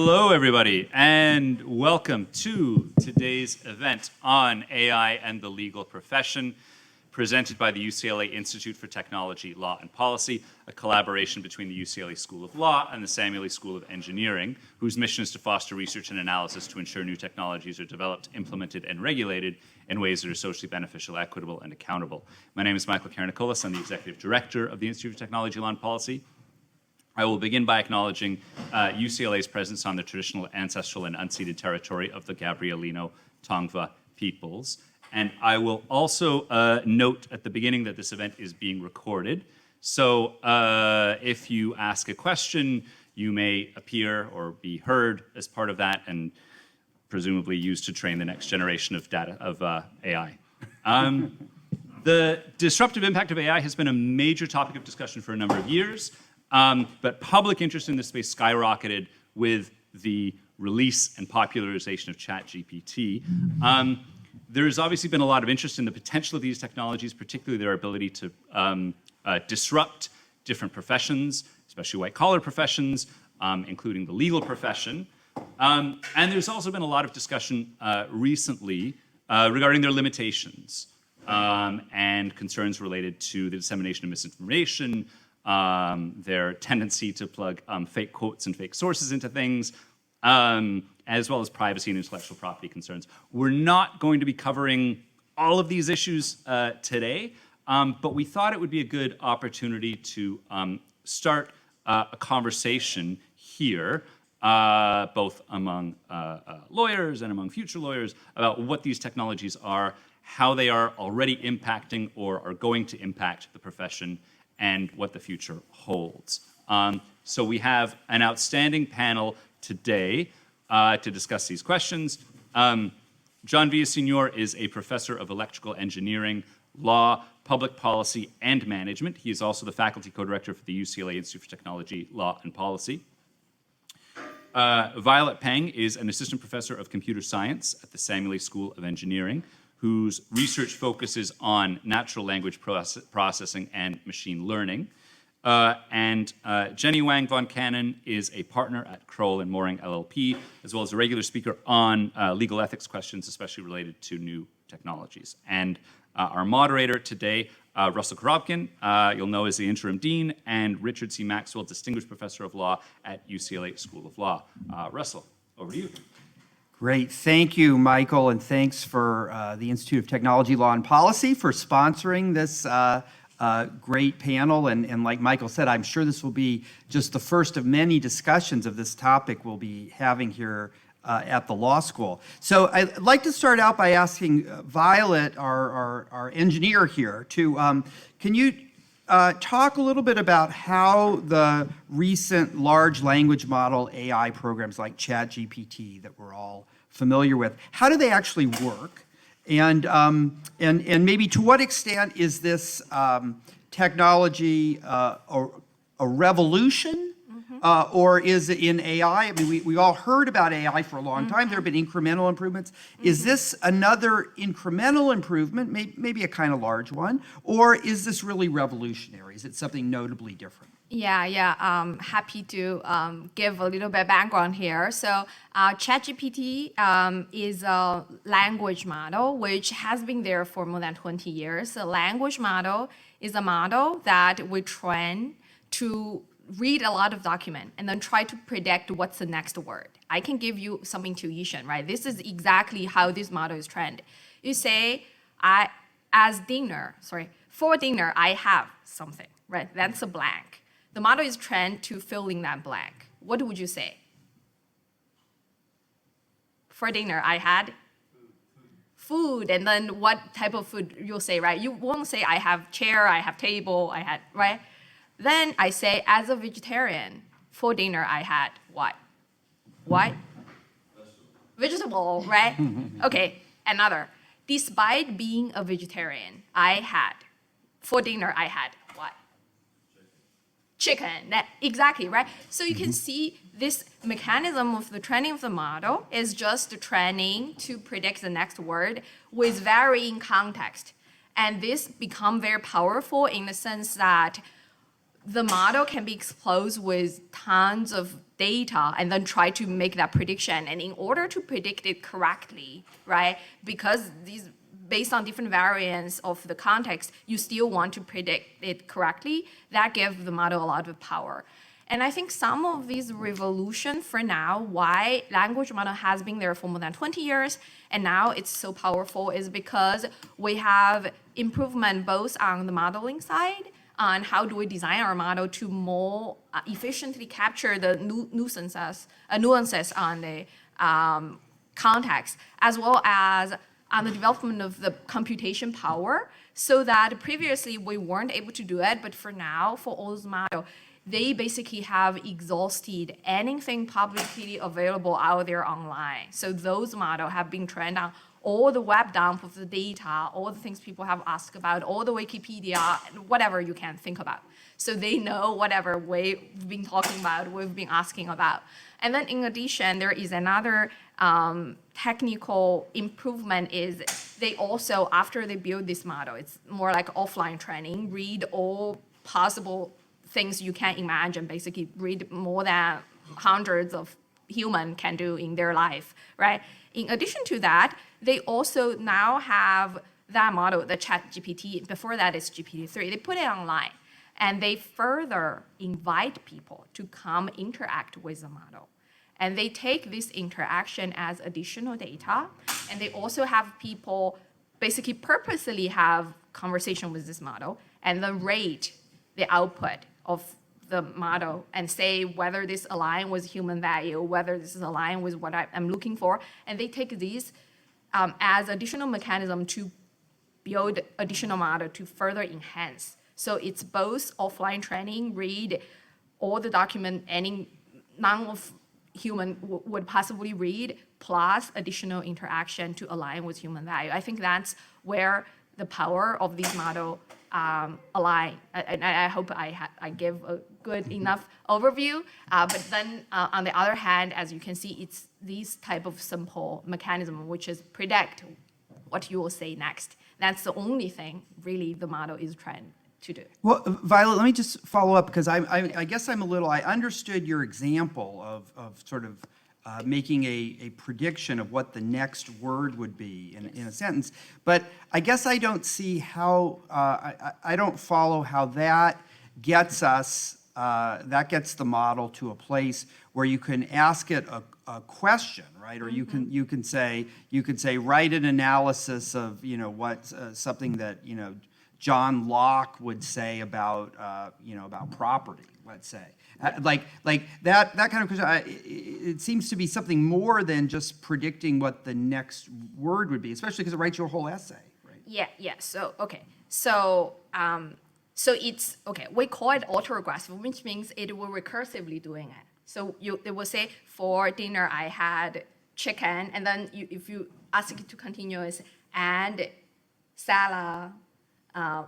Hello, everybody, and welcome to today's event on AI and the legal profession, presented by the UCLA Institute for Technology, Law, and Policy, a collaboration between the UCLA School of Law and the Samueli School of Engineering, whose mission is to foster research and analysis to ensure new technologies are developed, implemented, and regulated in ways that are socially beneficial, equitable, and accountable. My name is Michael Karnikolas. I'm the Executive Director of the Institute for Technology, Law, and Policy. I will begin by acknowledging UCLA's presence on the traditional, ancestral, and unceded territory of the Gabrielino Tongva peoples. And I will also note at the beginning that this event is being recorded. So if you ask a question, you may appear or be heard as part of that and presumably used to train the next generation of AI. The disruptive impact of AI has been a major topic of discussion for a number of years. But public interest in this space skyrocketed with the release and popularization of ChatGPT. There's obviously been a lot of interest in the potential of these technologies, particularly their ability to disrupt different professions, especially white-collar professions, including the legal profession. And there's also been a lot of discussion recently regarding their limitations and concerns related to the dissemination of misinformation, their tendency to plug fake quotes and fake sources into things, as well as privacy and intellectual property concerns. We're not going to be covering all of these issues today, but we thought it would be a good opportunity to start a conversation here, both among lawyers and among future lawyers, about what these technologies are, how they are already impacting or are going to impact the profession, and what the future holds. So we have an outstanding panel today to discuss these questions. John Villasenor is a professor of electrical engineering, law, public policy, and management. He is also the faculty co-director for the UCLA Institute for Technology, Law, and Policy. Violet Peng is an assistant professor of computer science at the Samueli School of Engineering, whose research focuses on natural language processing and machine learning. And Jennie VonCannon is a partner at Crowell and Mooring LLP, as well as a regular speaker on legal ethics questions, especially related to new technologies. And our moderator today, Russell Korobkin, you'll know as the Interim Dean, and Richard C. Maxwell, Distinguished Professor of Law at UCLA School of Law. Russell, over to you. Great. Thank you, Michael, and thanks for the Institute of Technology, Law, and Policy for sponsoring this great panel. And like Michael said, I'm sure this will be just the first of many discussions of this topic we'll be having here at the law school. So I'd like to start out by asking Violet, our engineer here, to can you talk a little bit about how the recent large language model AI programs like ChatGPT that we're all familiar with, how do they actually work? And maybe to what extent is this technology a revolution? Or is it in AI? I mean, we all heard about AI for a long time. There have been incremental improvements. Is this another incremental improvement, maybe a kind of large one? Or is this really revolutionary? Is it something notably different? Yeah. Happy to give a little bit of background here. So ChatGPT is a language model which has been there for more than 20 years. A language model is a model that we train to read a lot of document and then try to predict what's the next word. I can give you some intuition, right? This is exactly how this model is trained. You say, for dinner, I have something, right? That's a blank. The model is trained to fill in that blank. What would you say? For dinner, I had food, and then what type of food you'll say, right? You won't say, I have chair, I have table, I had, right? Then I say, as a vegetarian, for dinner I had what? What? Vegetable, right? Okay, another. Despite being a vegetarian, for dinner I had what? Chicken. Exactly, right? So you can see this mechanism of the training of the model is just the training to predict the next word with varying context. And this become very powerful in the sense that the model can be exposed with tons of data and then try to make that prediction. And in order to predict it correctly, right, because these based on different variants of the context, you still want to predict it correctly. That gives the model a lot of power. And I think some of these revolution for now, why language model has been there for more than 20 years, and now it's so powerful, is because we have improvement both on the modeling side, on how do we design our model to more efficiently capture the nuances on the context, as well as on the development of the computation power, so that previously we weren't able to do it, but for now, for all those models, they basically have exhausted anything publicly available out there online. So those models have been trained on all the web dump of the data, all the things people have asked about, all the Wikipedia, whatever you can think about. So they know whatever we've been talking about, we've been asking about. And then in addition, there is another technical improvement is they also, after they build this model, it's more like offline training, read all possible things you can imagine, basically read more than hundreds of human can do in their life, right? In addition to that, they also now have that model, the ChatGPT, before that is GPT-3, they put it online. And they further invite people to come interact with the model. And they take this interaction as additional data, and they also have people basically purposely have conversation with this model, and then rate the output of the model and say whether this aligns with human value, whether this is aligned with what I'm looking for. And they take these as additional mechanism to build additional model to further enhance. So it's both offline training, read all the document any none of human would possibly read, plus additional interaction to align with human value. I think that's where the power of these model align. And I hope I give a good enough overview. But then on the other hand, as you can see, it's these type of simple mechanism, which is predict what you will say next. That's the only thing really the model is trying to do. Well, Violet, let me just follow up because I guess I understood your example of sort of making a prediction of what the next word would be in a sentence, but I guess I don't see how, I don't follow how that gets us, that gets the model to a place where you can ask it a question, right? Or you can say write an analysis of what something that John Locke would say about about property, let's say. Like that kind of question, it seems to be something more than just predicting what the next word would be, especially because it writes your whole essay, right? Yeah. So it's we call it autoregressive, which means it will recursively doing it. So it will say for dinner I had chicken, and then if you ask it to continue, it's and salad.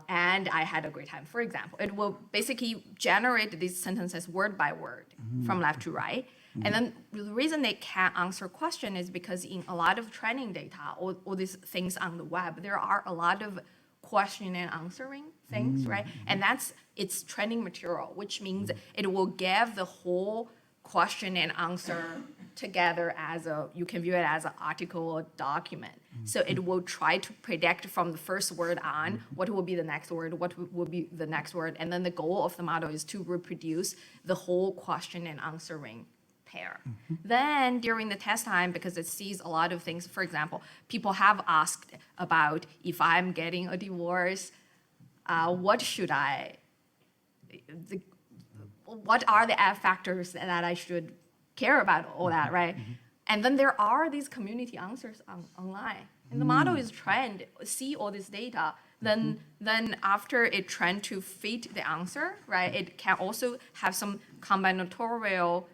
And I had a great time. For example, it will basically generate these sentences word by word from left to right. And then the reason they can't answer question is because in a lot of training data, all these things on the web, there are a lot of question and answering things, right? And it's training material, which means it will give the whole question and answer together you can view it as an article or document. So it will try to predict from the first word on what will be the next word, what will be the next word. And then the goal of the model is to reproduce the whole question and answering pair. Then during the test time, because it sees a lot of things, for example, people have asked about if I'm getting a divorce, what are the factors that I should care about, all that, right? And then there are these community answers online. And the model is trained, see all this data. Then after it trained to fit the answer, right, it can also have some combinatorial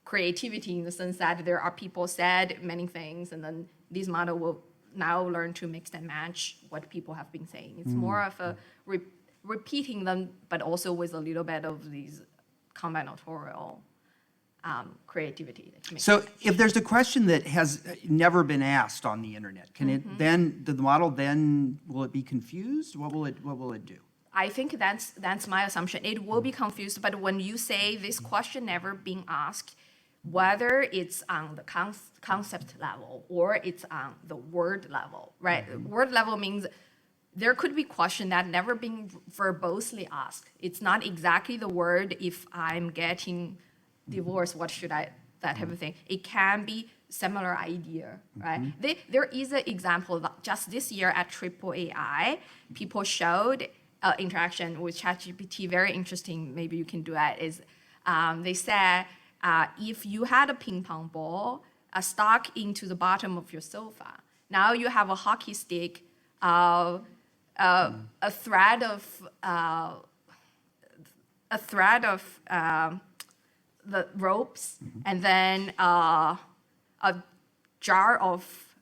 creativity in the sense that there are people said many things, and then this model will now learn to mix and match what people have been saying. It's more of a repeating them, but also with a little bit of these combinatorial creativity. So if there's a question that has never been asked on the internet, can it then, the model then, will it be confused? What will it do? I think that's my assumption. It will be confused, but when you say this question never being asked, whether it's on the concept level or it's on the word level, right? Word level means there could be question that never been verbosely asked. It's not exactly the word, if I'm getting divorced, what should I, that type of thing. It can be similar idea, right? There is an example that just this year at AAAI, people showed interaction with ChatGPT, very interesting, maybe you can do that, is they said, if you had a ping pong ball stuck into the bottom of your sofa, now you have a hockey stick, a thread of the ropes, and then a jar of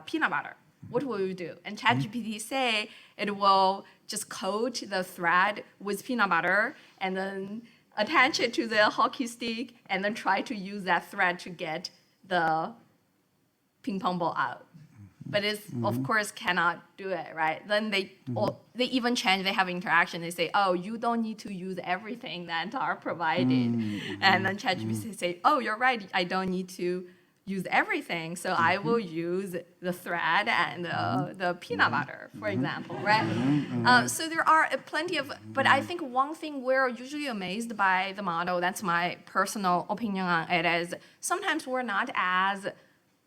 peanut butter. What will you do? And ChatGPT say it will just coat the thread with peanut butter and then attach it to the hockey stick and then try to use that thread to get the ping pong ball out. But it's, of course, cannot do it, right? Then they even change, they have interaction. They say, oh, you don't need to use everything that are provided. And then ChatGPT say, oh, you're right, I don't need to use everything. So I will use the thread and the peanut butter, for example, right? So there are plenty of, but I think one thing we're usually amazed by the model, that's my personal opinion on it, is sometimes we're not as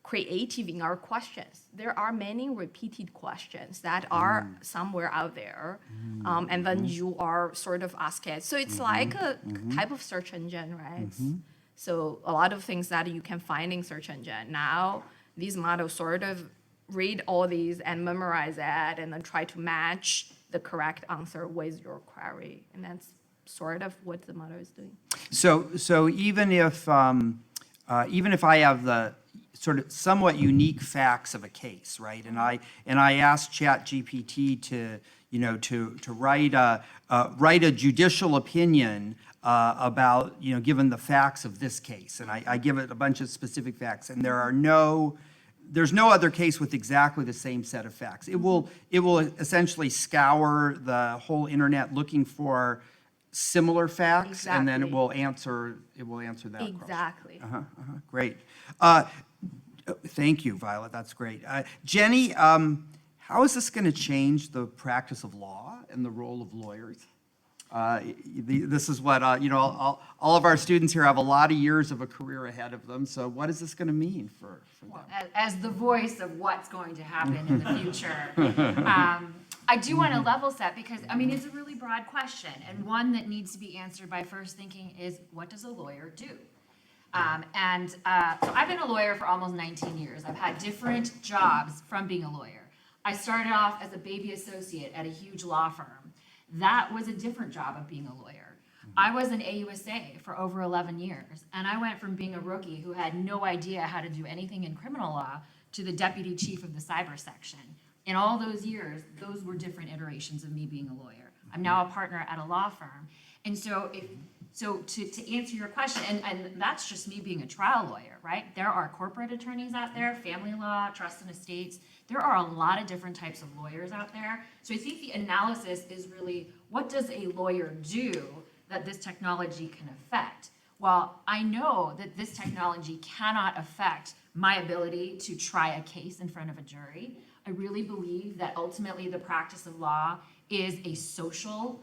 creative in our questions. There are many repeated questions that are somewhere out there, and then you are sort of asked it. So it's like a type of search engine, right? So a lot of things that you can find in search engine. Now, these models sort of read all these and memorize it and then try to match the correct answer with your query. And that's sort of what the model is doing. So even if I have the sort of somewhat unique facts of a case, right? And I asked ChatGPT to write a judicial opinion about, given the facts of this case, and I give it a bunch of specific facts, and there's no other case with exactly the same set of facts. It will essentially scour the whole internet looking for similar facts, and then it will answer that Exactly. question. Great. Thank you, Violet. That's great. Jennie, how is this going to change the practice of law and the role of lawyers? This is what, all of our students here have a lot of years of a career ahead of them. So what is this going to mean for them? As the voice of what's going to happen in the future, I do want to level set because, it's a really broad question and one that needs to be answered by first thinking is, what does a lawyer do? So I've been a lawyer for almost 19 years. I've had different jobs from being a lawyer. I started off as a baby associate at a huge law firm. That was a different job of being a lawyer. I was an AUSA for over 11 years, and I went from being a rookie who had no idea how to do anything in criminal law to the deputy chief of the cyber section. In all those years, those were different iterations of me being a lawyer. I'm now a partner at a law firm. And so to answer your question, and that's just me being a trial lawyer, right? There are corporate attorneys out there, family law, trust and estates. There are a lot of different types of lawyers out there. So I think the analysis is really, what does a lawyer do that this technology can affect? Well, I know that this technology cannot affect my ability to try a case in front of a jury. I really believe that ultimately the practice of law is a social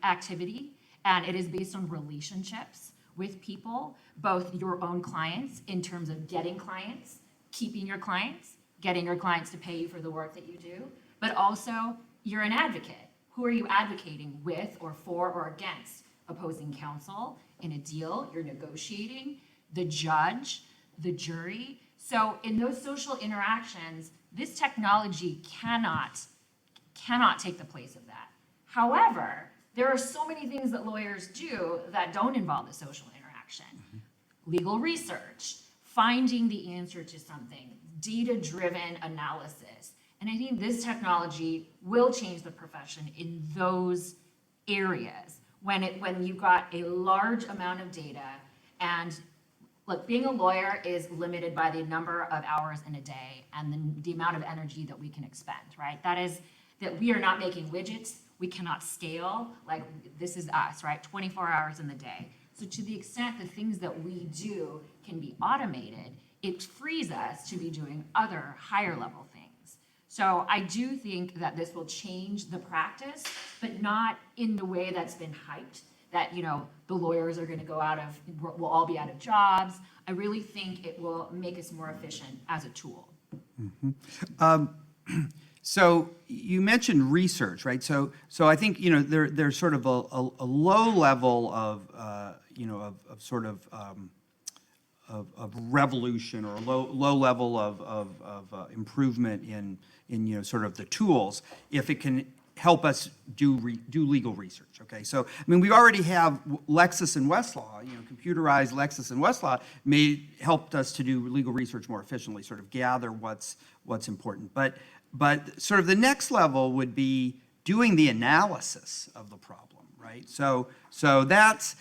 activity, and it is based on relationships with people, both your own clients in terms of getting clients, keeping your clients, getting your clients to pay you for the work that you do, but also you're an advocate. Who are you advocating with or for or against? Opposing counsel in a deal, you're negotiating, the judge, the jury. So in those social interactions, this technology cannot take the place of that. However, there are so many things that lawyers do that don't involve the social interaction. Legal research, finding the answer to something, data-driven analysis. And I think this technology will change the profession in those areas when you've got a large amount of data. And look, being a lawyer is limited by the number of hours in a day and the amount of energy that we can expend, right? That is that we are not making widgets. We cannot scale, like this is us, right? 24 hours in the day. So to the extent the things that we do can be automated, it frees us to be doing other higher level things. So I do think that this will change the practice, but not in the way that's been hyped, that, you know, the lawyers are going to go out of, we'll all be out of jobs. I really think it will make us more efficient as a tool. So you mentioned research, right? So I think, you know, there's sort of a low level of, of revolution, or a low level of improvement in you know, sort of the tools, if it can help us do legal research. Okay, so I mean, we already have Lexis and Westlaw. You know, computerized Lexis and Westlaw helped us to do legal research more efficiently, sort of gather what's important. But sort of the next level would be doing the analysis of the problem, right? So that's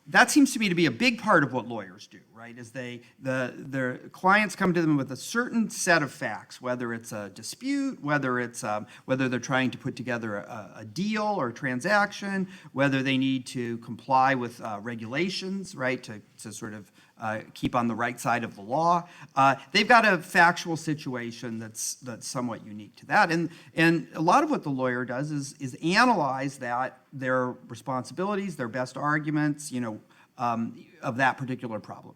that seems to me to be a big part of what lawyers do, right? Is their clients come to them with a certain set of facts, whether it's a dispute, whether they're trying to put together a deal or a transaction, whether they need to comply with regulations, right, to sort of keep on the right side of the law. They've got a factual situation that's somewhat unique to that, and a lot of what the lawyer does is analyze their responsibilities, their best arguments, you know, of that particular problem.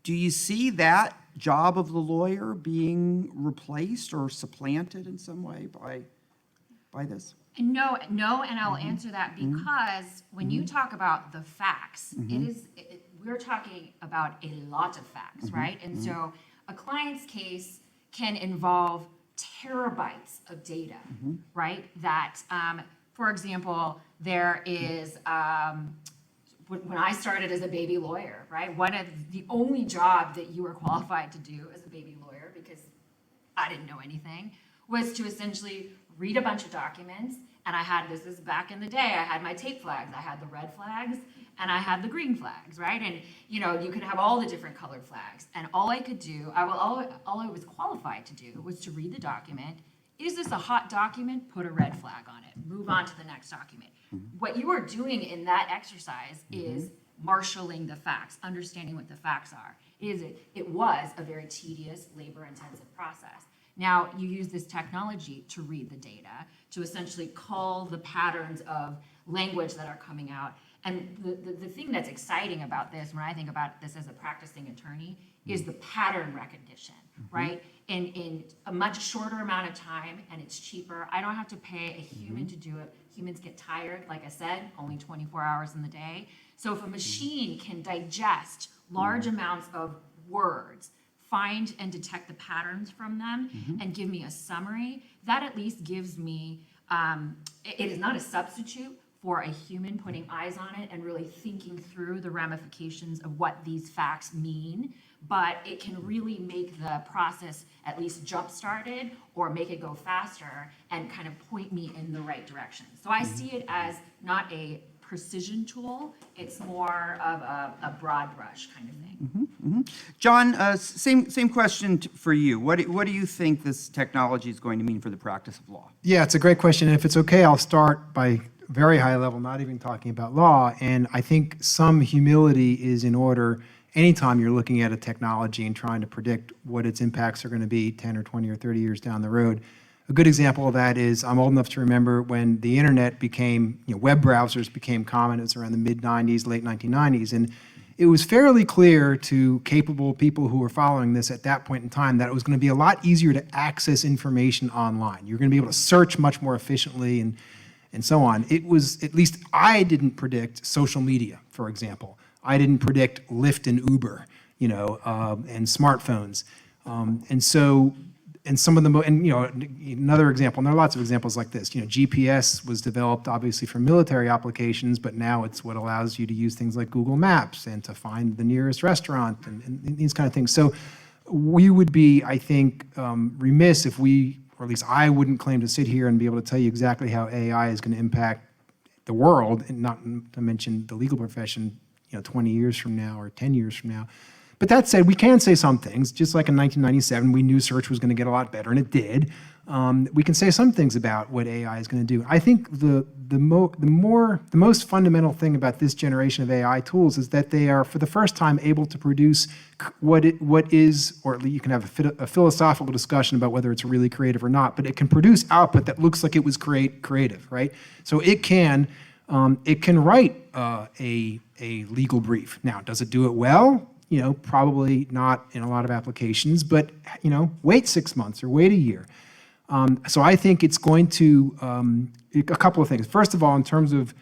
Do you see that job of the lawyer being replaced or supplanted in some way by this? No, and I'll answer that because when you talk about the facts, we're talking about a lot of facts, right? And so a client's case can involve terabytes of data, right? That, for example, there is, when I started as a baby lawyer, right? One of the only job that you were qualified to do as a baby lawyer, because I didn't know anything, was to essentially read a bunch of documents. And this is back in the day, I had my tape flags. I had the red flags and I had the green flags, right? And you know, you can have all the different colored flags. And all I could do, all I was qualified to do was to read the document. Is this a hot document? Put a red flag on it. Move on to the next document. What you are doing in that exercise is marshaling the facts, understanding what the facts are. It was a very tedious, labor-intensive process. Now you use this technology to read the data, to essentially call the patterns of language that are coming out. And the thing that's exciting about this, when I think about this as a practicing attorney, is the pattern recognition, right? In a much shorter amount of time, and it's cheaper. I don't have to pay a human to do it. Humans get tired, like I said, only 24 hours in the day. So if a machine can digest large amounts of words, find and detect the patterns from them, and give me a summary, that at least gives me, it is not a substitute for a human putting eyes on it and really thinking through the ramifications of what these facts mean, but it can really make the process at least jump-started or make it go faster and kind of point me in the right direction. So I see it as not a precision tool, it's more of a broad brush kind of thing. John, same question for you. What do you think this technology is going to mean for the practice of law? Yeah, it's a great question. And if it's okay, I'll start by very high level, not even talking about law. And I think some humility is in order anytime you're looking at a technology and trying to predict what its impacts are going to be 10 or 20 or 30 years down the road. A good example of that is, I'm old enough to remember when the internet became, web browsers became common. It was around the mid-90s, late 1990s. And it was fairly clear to capable people who were following this at that point in time that it was going to be a lot easier to access information online. You're going to be able to search much more efficiently and so on. It was, at least I didn't predict social media, for example. I didn't predict Lyft and Uber, and smartphones. And some of them, another example, and there are lots of examples like this. GPS was developed obviously for military applications, but now it's what allows you to use things like Google Maps and to find the nearest restaurant and these kind of things. So we would be, I think, remiss if we, or at least I wouldn't claim to sit here and be able to tell you exactly how AI is going to impact the world, and not to mention the legal profession, 20 years from now or 10 years from now. But that said, we can say some things. Just like in 1997, we knew search was going to get a lot better, and it did. we can say some things about what AI is going to do. I think the most fundamental thing about this generation of AI tools is that they are, for the first time, able to produce what is, or at least you can have a philosophical discussion about whether it's really creative or not, but it can produce output that looks like it was creative, right? So it can write a legal brief. Now, does it do it well? Probably not in a lot of applications, but wait 6 months or wait a year. So I think it's going to, a couple of things. First of all, in terms of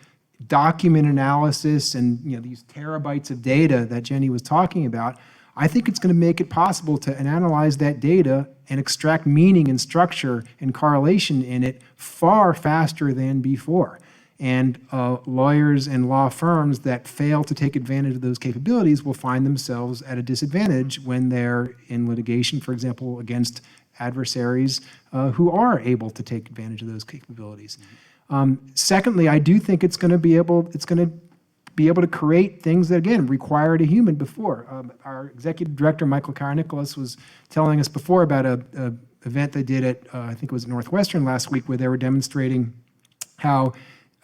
document analysis and these terabytes of data that Jennie was talking about, I think it's going to make it possible to analyze that data and extract meaning and structure and correlation in it far faster than before. And lawyers and law firms that fail to take advantage of those capabilities will find themselves at a disadvantage when they're in litigation, for example, against adversaries who are able to take advantage of those capabilities. Secondly, I do think it's going to be able to create things that, again, required a human before. Our executive director, Michael Nicholas, was telling us before about a event they did at, I think it was Northwestern last week, where they were demonstrating how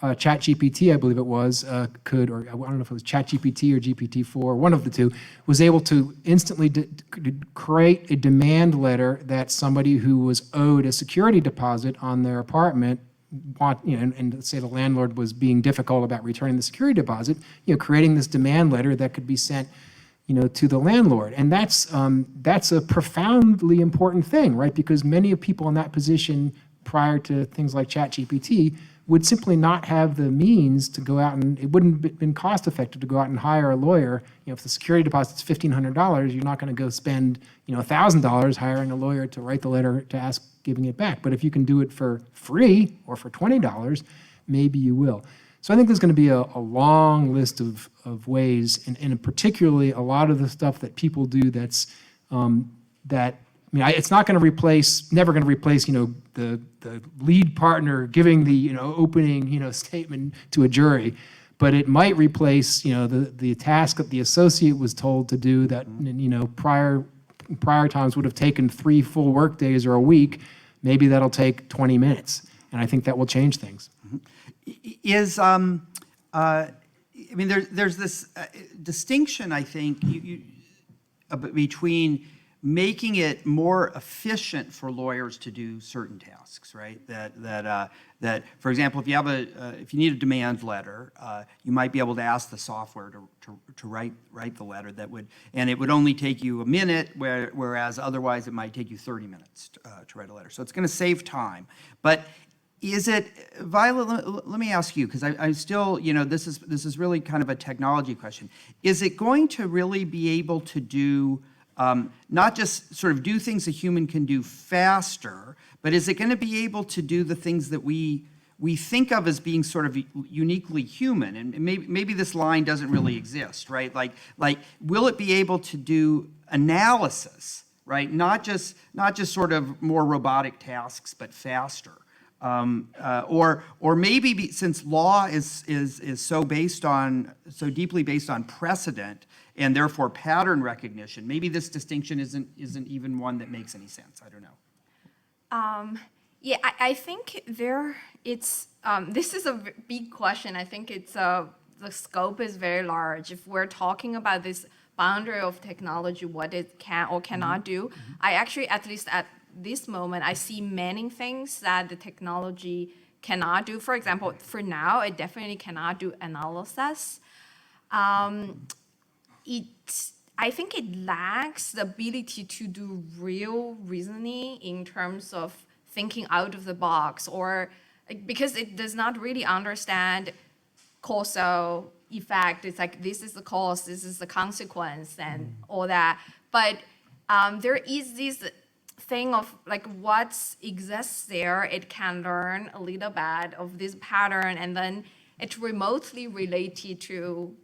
ChatGPT, I believe it was, could, or I don't know if it was ChatGPT or GPT-4, one of the two, was able to instantly create a demand letter that somebody who was owed a security deposit on their apartment, and say the landlord was being difficult about returning the security deposit, creating this demand letter that could be sent, to the landlord. And that's a profoundly important thing, right? Because many of people in that position prior to things like ChatGPT would simply not have the means to go out, and it wouldn't have been cost effective to go out and hire a lawyer. If the security deposit's $1,500, you're not going to go spend $1,000 hiring a lawyer to write the letter to ask giving it back. But if you can do it for free or for $20, maybe you will. So I think there's going to be a long list of ways, and particularly a lot of the stuff that people do that's it's not going to replace, never going to replace, the lead partner giving the, opening, statement to a jury, but it might replace, the task that the associate was told to do that, prior times would have taken 3 full work days or a week. Maybe that'll take 20 minutes, and I think that will change things. There's this distinction, I think, between making it more efficient for lawyers to do certain tasks, right? That for example, if you need a demand letter, you might be able to ask the software to write the letter and it would only take you a minute, whereas otherwise it might take you 30 minutes to write a letter. So it's going to save time. But is it, Violet, let me ask you, because I still, this is really kind of a technology question. Is it going to really be able to do not just sort of do things a human can do faster, but is it going to be able to do the things that we think of as being sort of uniquely human? And maybe this line doesn't really exist, right? Like, will it be able to do analysis, right? Not just sort of more robotic tasks, but faster. Or maybe since law is so deeply based on precedent and therefore pattern recognition, maybe this distinction isn't even one that makes any sense. I don't know. Yeah, I think this is a big question. I think the scope is very large. If we're talking about this boundary of technology, what it can or cannot do, I actually, at least at this moment, I see many things that the technology cannot do. For example, for now, it definitely cannot do analysis. I think it lacks the ability to do real reasoning in terms of thinking out of the box, or because it does not really understand causal effect. It's like, this is the cause, this is the consequence, and all that. But there is this thing of like what exists there. It can learn a little bit of this pattern, and then it's remotely related to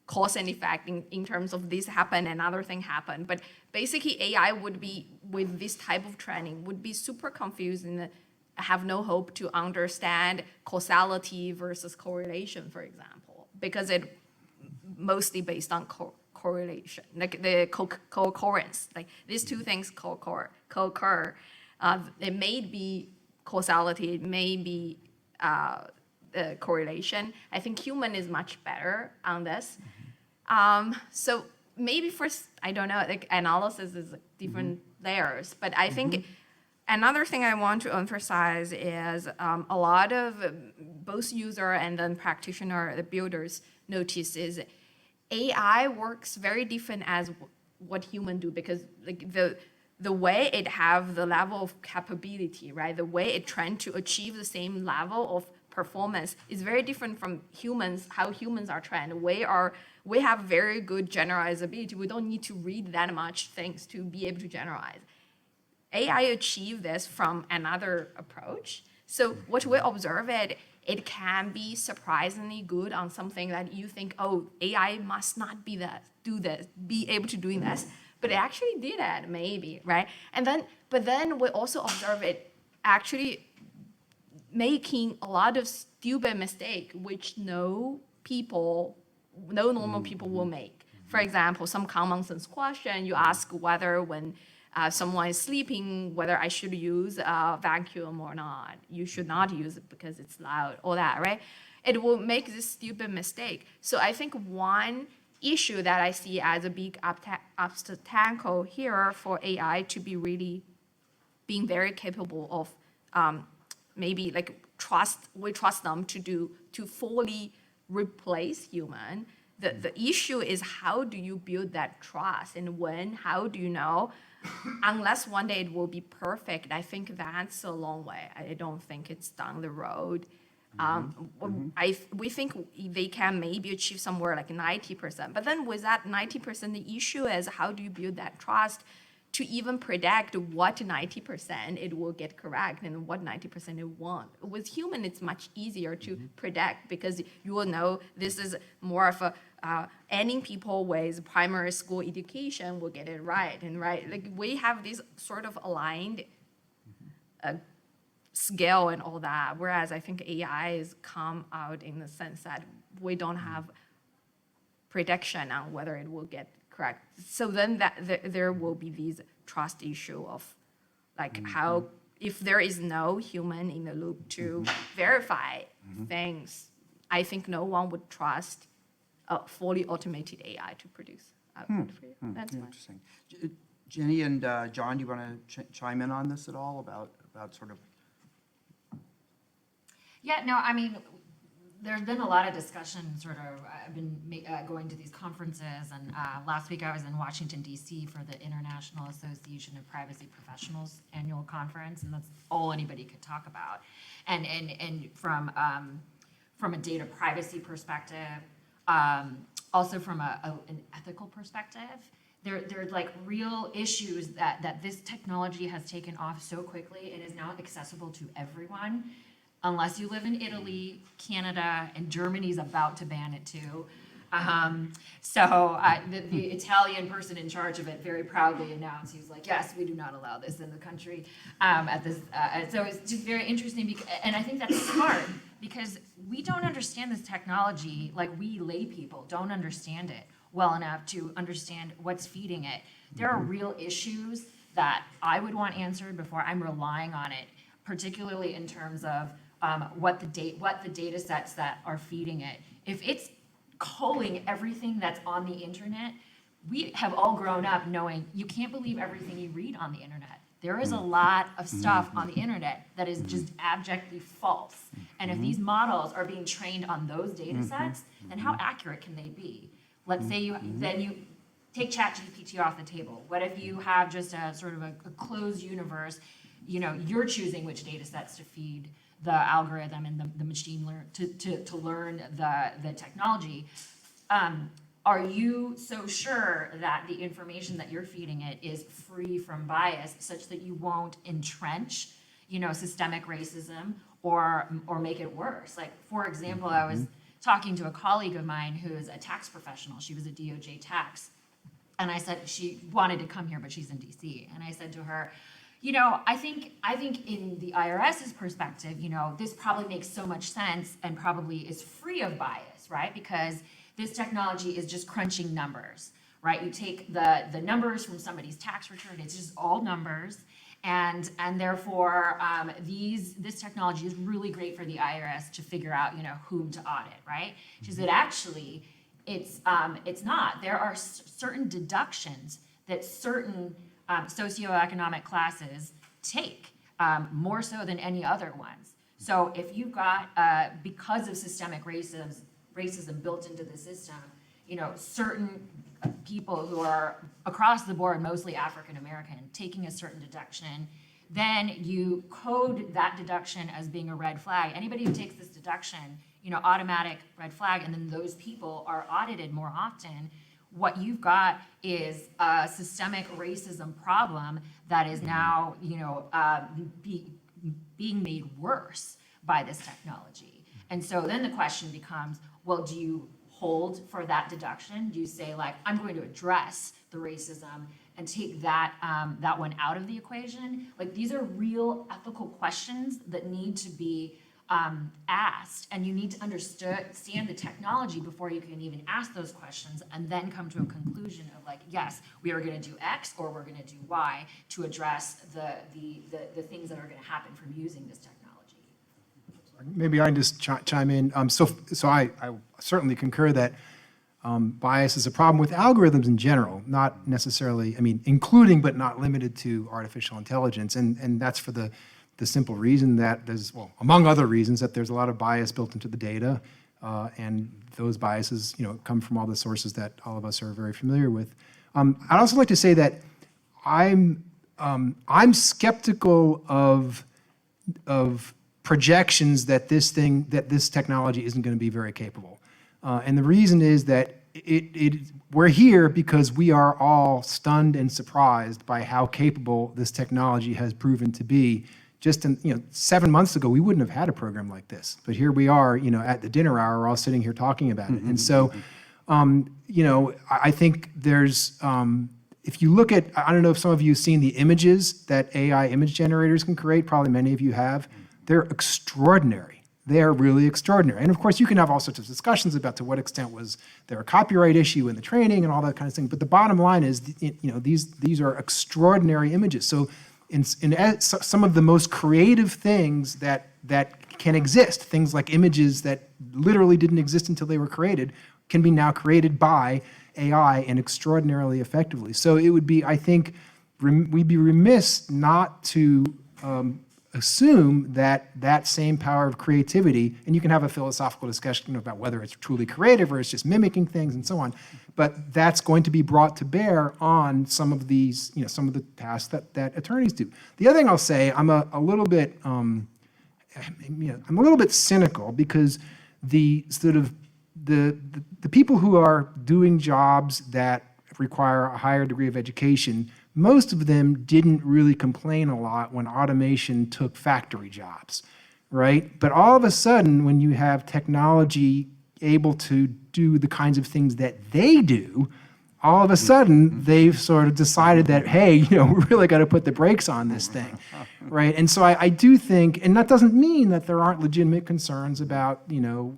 cause and effect in terms of this happen and other thing happen. But basically AI would be, with this type of training, would be super confused and have no hope to understand causality versus correlation, for example, because it mostly based on correlation, like the co-occurrence, like these two things co-occur. It may be causality, it may be correlation. I think human is much better on this. So maybe first, I don't know, like analysis is different layers, but I think another thing I want to emphasize is a lot of both user and then practitioner, the builders notice is AI works very different as what human do, because like the way it have the level of capability, right? The way it trying to achieve the same level of performance is very different from humans, how humans are trained. We have very good generalizability. We don't need to read that much things to be able to generalize. AI achieve this from another approach. So what we observe it can be surprisingly good on something that you think, oh, AI must not be able to do this, but it actually did it, maybe, right? But then we also observe it actually making a lot of stupid mistake, which no normal people will make. For example, some common sense question, you ask whether when someone is sleeping, whether I should use a vacuum or not. You should not use it because it's loud, all that, right? It will make this stupid mistake. So I think one issue that I see as a big obstacle here for AI to be really being very capable of maybe like we trust them to fully replace human. The issue is how do you build that trust, and how do you know? Unless one day it will be perfect, I think that's a long way. I don't think it's down the road. We think they can maybe achieve somewhere like 90%. But then with that 90%, the issue is how do you build that trust to even predict what 90% it will get correct and what 90% it won't. With human, it's much easier to predict because you will know this is more of a any people with primary school education will get it right. And right, like we have this sort of aligned scale and all that, whereas I think AI is come out in the sense that we don't have prediction on whether it will get correct. So then there will be these trust issue of like how, if there is no human in the loop to verify things, I think no one would trust a fully automated AI to produce output for you. That's fine. Interesting. Jennie and John, do you want to chime in on this at all about sort of? Yeah, no, I mean, there's been a lot of discussion, sort of, I've been going to these conferences, and last week I was in Washington, D.C. for the International Association of Privacy Professionals annual conference, and that's all anybody could talk about. And from a data privacy perspective, also from an ethical perspective, there's like real issues that this technology has taken off so quickly and is now accessible to everyone. Unless you live in Italy, Canada, and Germany's about to ban it too. So the Italian person in charge of it very proudly announced, he was like, yes, we do not allow this in the country. So it's just very interesting, and I think that's smart, because we don't understand this technology, like we lay people don't understand it well enough to understand what's feeding it. There are real issues that I would want answered before I'm relying on it, particularly in terms of what the data sets that are feeding it. If it's culling everything that's on the internet, we have all grown up knowing you can't believe everything you read on the internet. There is a lot of stuff on the internet that is just abjectly false. And if these models are being trained on those data sets, then how accurate can they be? Let's say you take ChatGPT off the table. What if you have just a sort of a closed universe? You know, you're choosing which data sets to feed the algorithm and the machine learn to learn the technology. Are you so sure that the information that you're feeding it is free from bias, such that you won't entrench, systemic racism or make it worse? Like, for example, I was talking to a colleague of mine who is a tax professional. She was a DOJ tax, and I said she wanted to come here, but she's in DC. And I said to her, I think in the IRS's perspective, this probably makes so much sense and probably is free of bias, right? Because this technology is just crunching numbers, right? You take the numbers from somebody's tax return, it's just all numbers, And therefore, this technology is really great for the IRS to figure out, whom to audit, right? She said, actually, it's not. There are certain deductions that certain socioeconomic classes take, more so than any other ones. So if you've got, because of systemic racism built into the system, certain people who are across the board, mostly African American, taking a certain deduction, then you code that deduction as being a red flag. Anybody who takes this deduction, automatic red flag, and then those people are audited more often. What you've got is a systemic racism problem that is now, being made worse by this technology. And so then the question becomes, well, do you hold for that deduction? Do you say, like, I'm going to address the racism and take that that one out of the equation? Like, these are real ethical questions that need to be asked, and you need to understand the technology before you can even ask those questions, and then come to a conclusion of, like, yes, we are going to do X or we're going to do Y to address the things that are going to happen from using this technology. Maybe I can just chime in. So I certainly concur that bias is a problem with algorithms in general, not necessarily, including but not limited to artificial intelligence. And that's for the simple reason that there's, well, among other reasons, that there's a lot of bias built into the data. And those biases, come from all the sources that all of us are very familiar with. I'd also like to say that I'm skeptical of projections that this technology isn't going to be very capable. And the reason is that we're here because we are all stunned and surprised by how capable this technology has proven to be. Just 7 months ago, we wouldn't have had a program like this. But here we are, at the dinner hour, we're all sitting here talking about it. And so, I think there's, if you look at, I don't know if some of you have seen the images that AI image generators can create, probably many of you have. They're extraordinary. They are really extraordinary. And of course, you can have all sorts of discussions about to what extent was there a copyright issue in the training and all that kind of thing. But the bottom line is, these are extraordinary images. So in some of the most creative things that can exist, things like images that literally didn't exist until they were created, can be now created by AI and extraordinarily effectively. So it would be, I think, we'd be remiss not to assume that same power of creativity, and you can have a philosophical discussion about whether it's truly creative or it's just mimicking things and so on, but that's going to be brought to bear on some of these, some of the tasks that attorneys do. The other thing I'll say, I'm a little bit, I'm a little bit cynical, because the people who are doing jobs that require a higher degree of education, most of them didn't really complain a lot when automation took factory jobs, right? But all of a sudden, when you have technology able to do the kinds of things that they do, all of a sudden, they've sort of decided that, hey, we really got to put the brakes on this thing, right? And so I do think, and that doesn't mean that there aren't legitimate concerns about,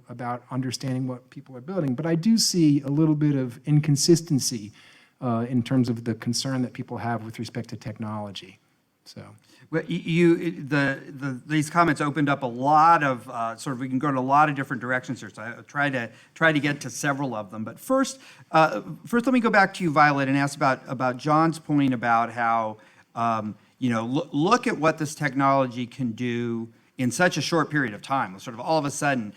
about understanding what people are building, but I do see a little bit of inconsistency in terms of the concern that people have with respect to technology. So, well, these comments opened up a lot of we can go in a lot of different directions here. So I try to get to several of them. But first, let me go back to you, Violet, and ask about John's point about how look at what this technology can do in such a short period of time. Sort of all of a sudden.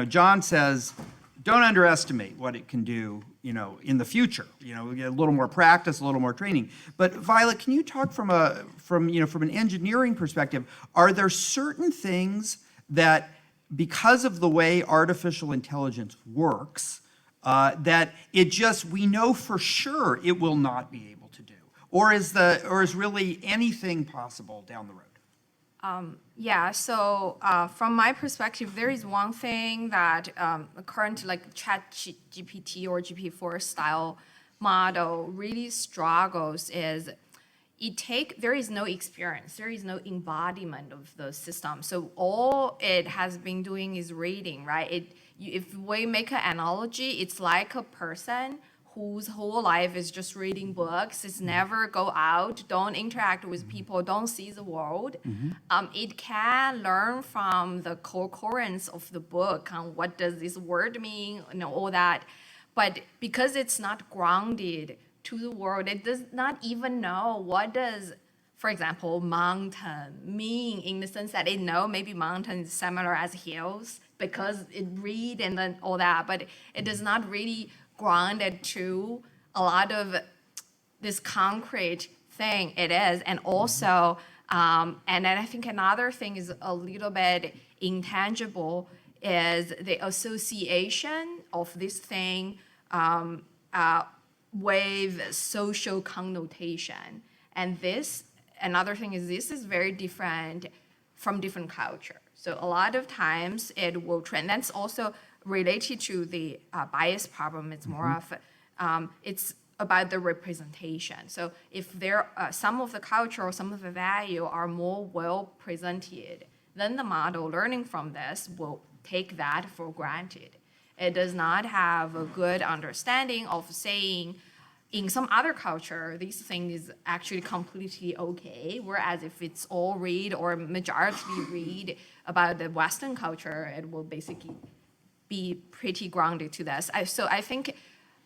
John says, don't underestimate what it can do, in the future. We get a little more practice, a little more training. But Violet, can you talk from an engineering perspective? Are there certain things that, because of the way artificial intelligence works, that we know for sure it will not be able to do, or is really anything possible down the road? From my perspective, there is one thing that current like ChatGPT or GPT-4 style model really struggles is there is no experience, there is no embodiment of the system. So all it has been doing is reading, right? If we make an analogy, it's like a person whose whole life is just reading books, is never go out, don't interact with people, don't see the world, it can learn from the core currents of the book on what does this word mean, all that. But because it's not grounded to the world, it does not even know what does, for example, mountain mean, in the sense that it know maybe mountain is similar as hills because it read and then all that, but it does not really grounded to a lot of this concrete thing it is. And also, and then I think another thing is a little bit intangible is the association of this thing with social connotation. And this, another thing is this is very different from different culture. So a lot of times it will trend. That's also related to the bias problem. It's more of, it's about the representation. So if there some of the culture or some of the value are more well presented, then the model learning from this will take that for granted. It does not have a good understanding of saying, in some other culture, this thing is actually completely okay, whereas if it's all read or majority read about the Western culture, it will basically be pretty grounded to this. So I think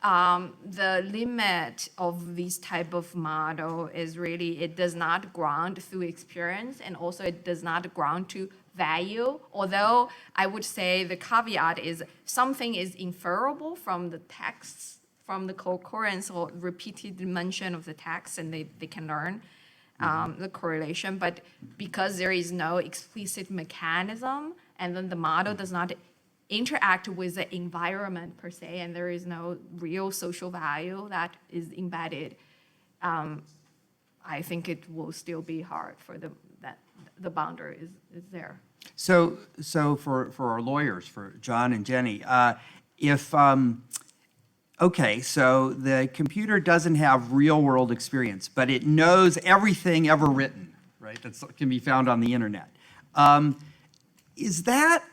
the limit of this type of model is really, it does not ground through experience, and also it does not ground to value. Although I would say the caveat is something is inferable from the texts, from the concurrence or repeated mention of the text, and they can learn the correlation. But because there is no explicit mechanism, and then the model does not interact with the environment per se, and there is no real social value that is embedded, I think it will still be hard for the boundary is there. So for our lawyers, for John and Jennie, if okay, so the computer doesn't have real-world experience, but it knows everything ever written, right? That can be found on the internet. Is that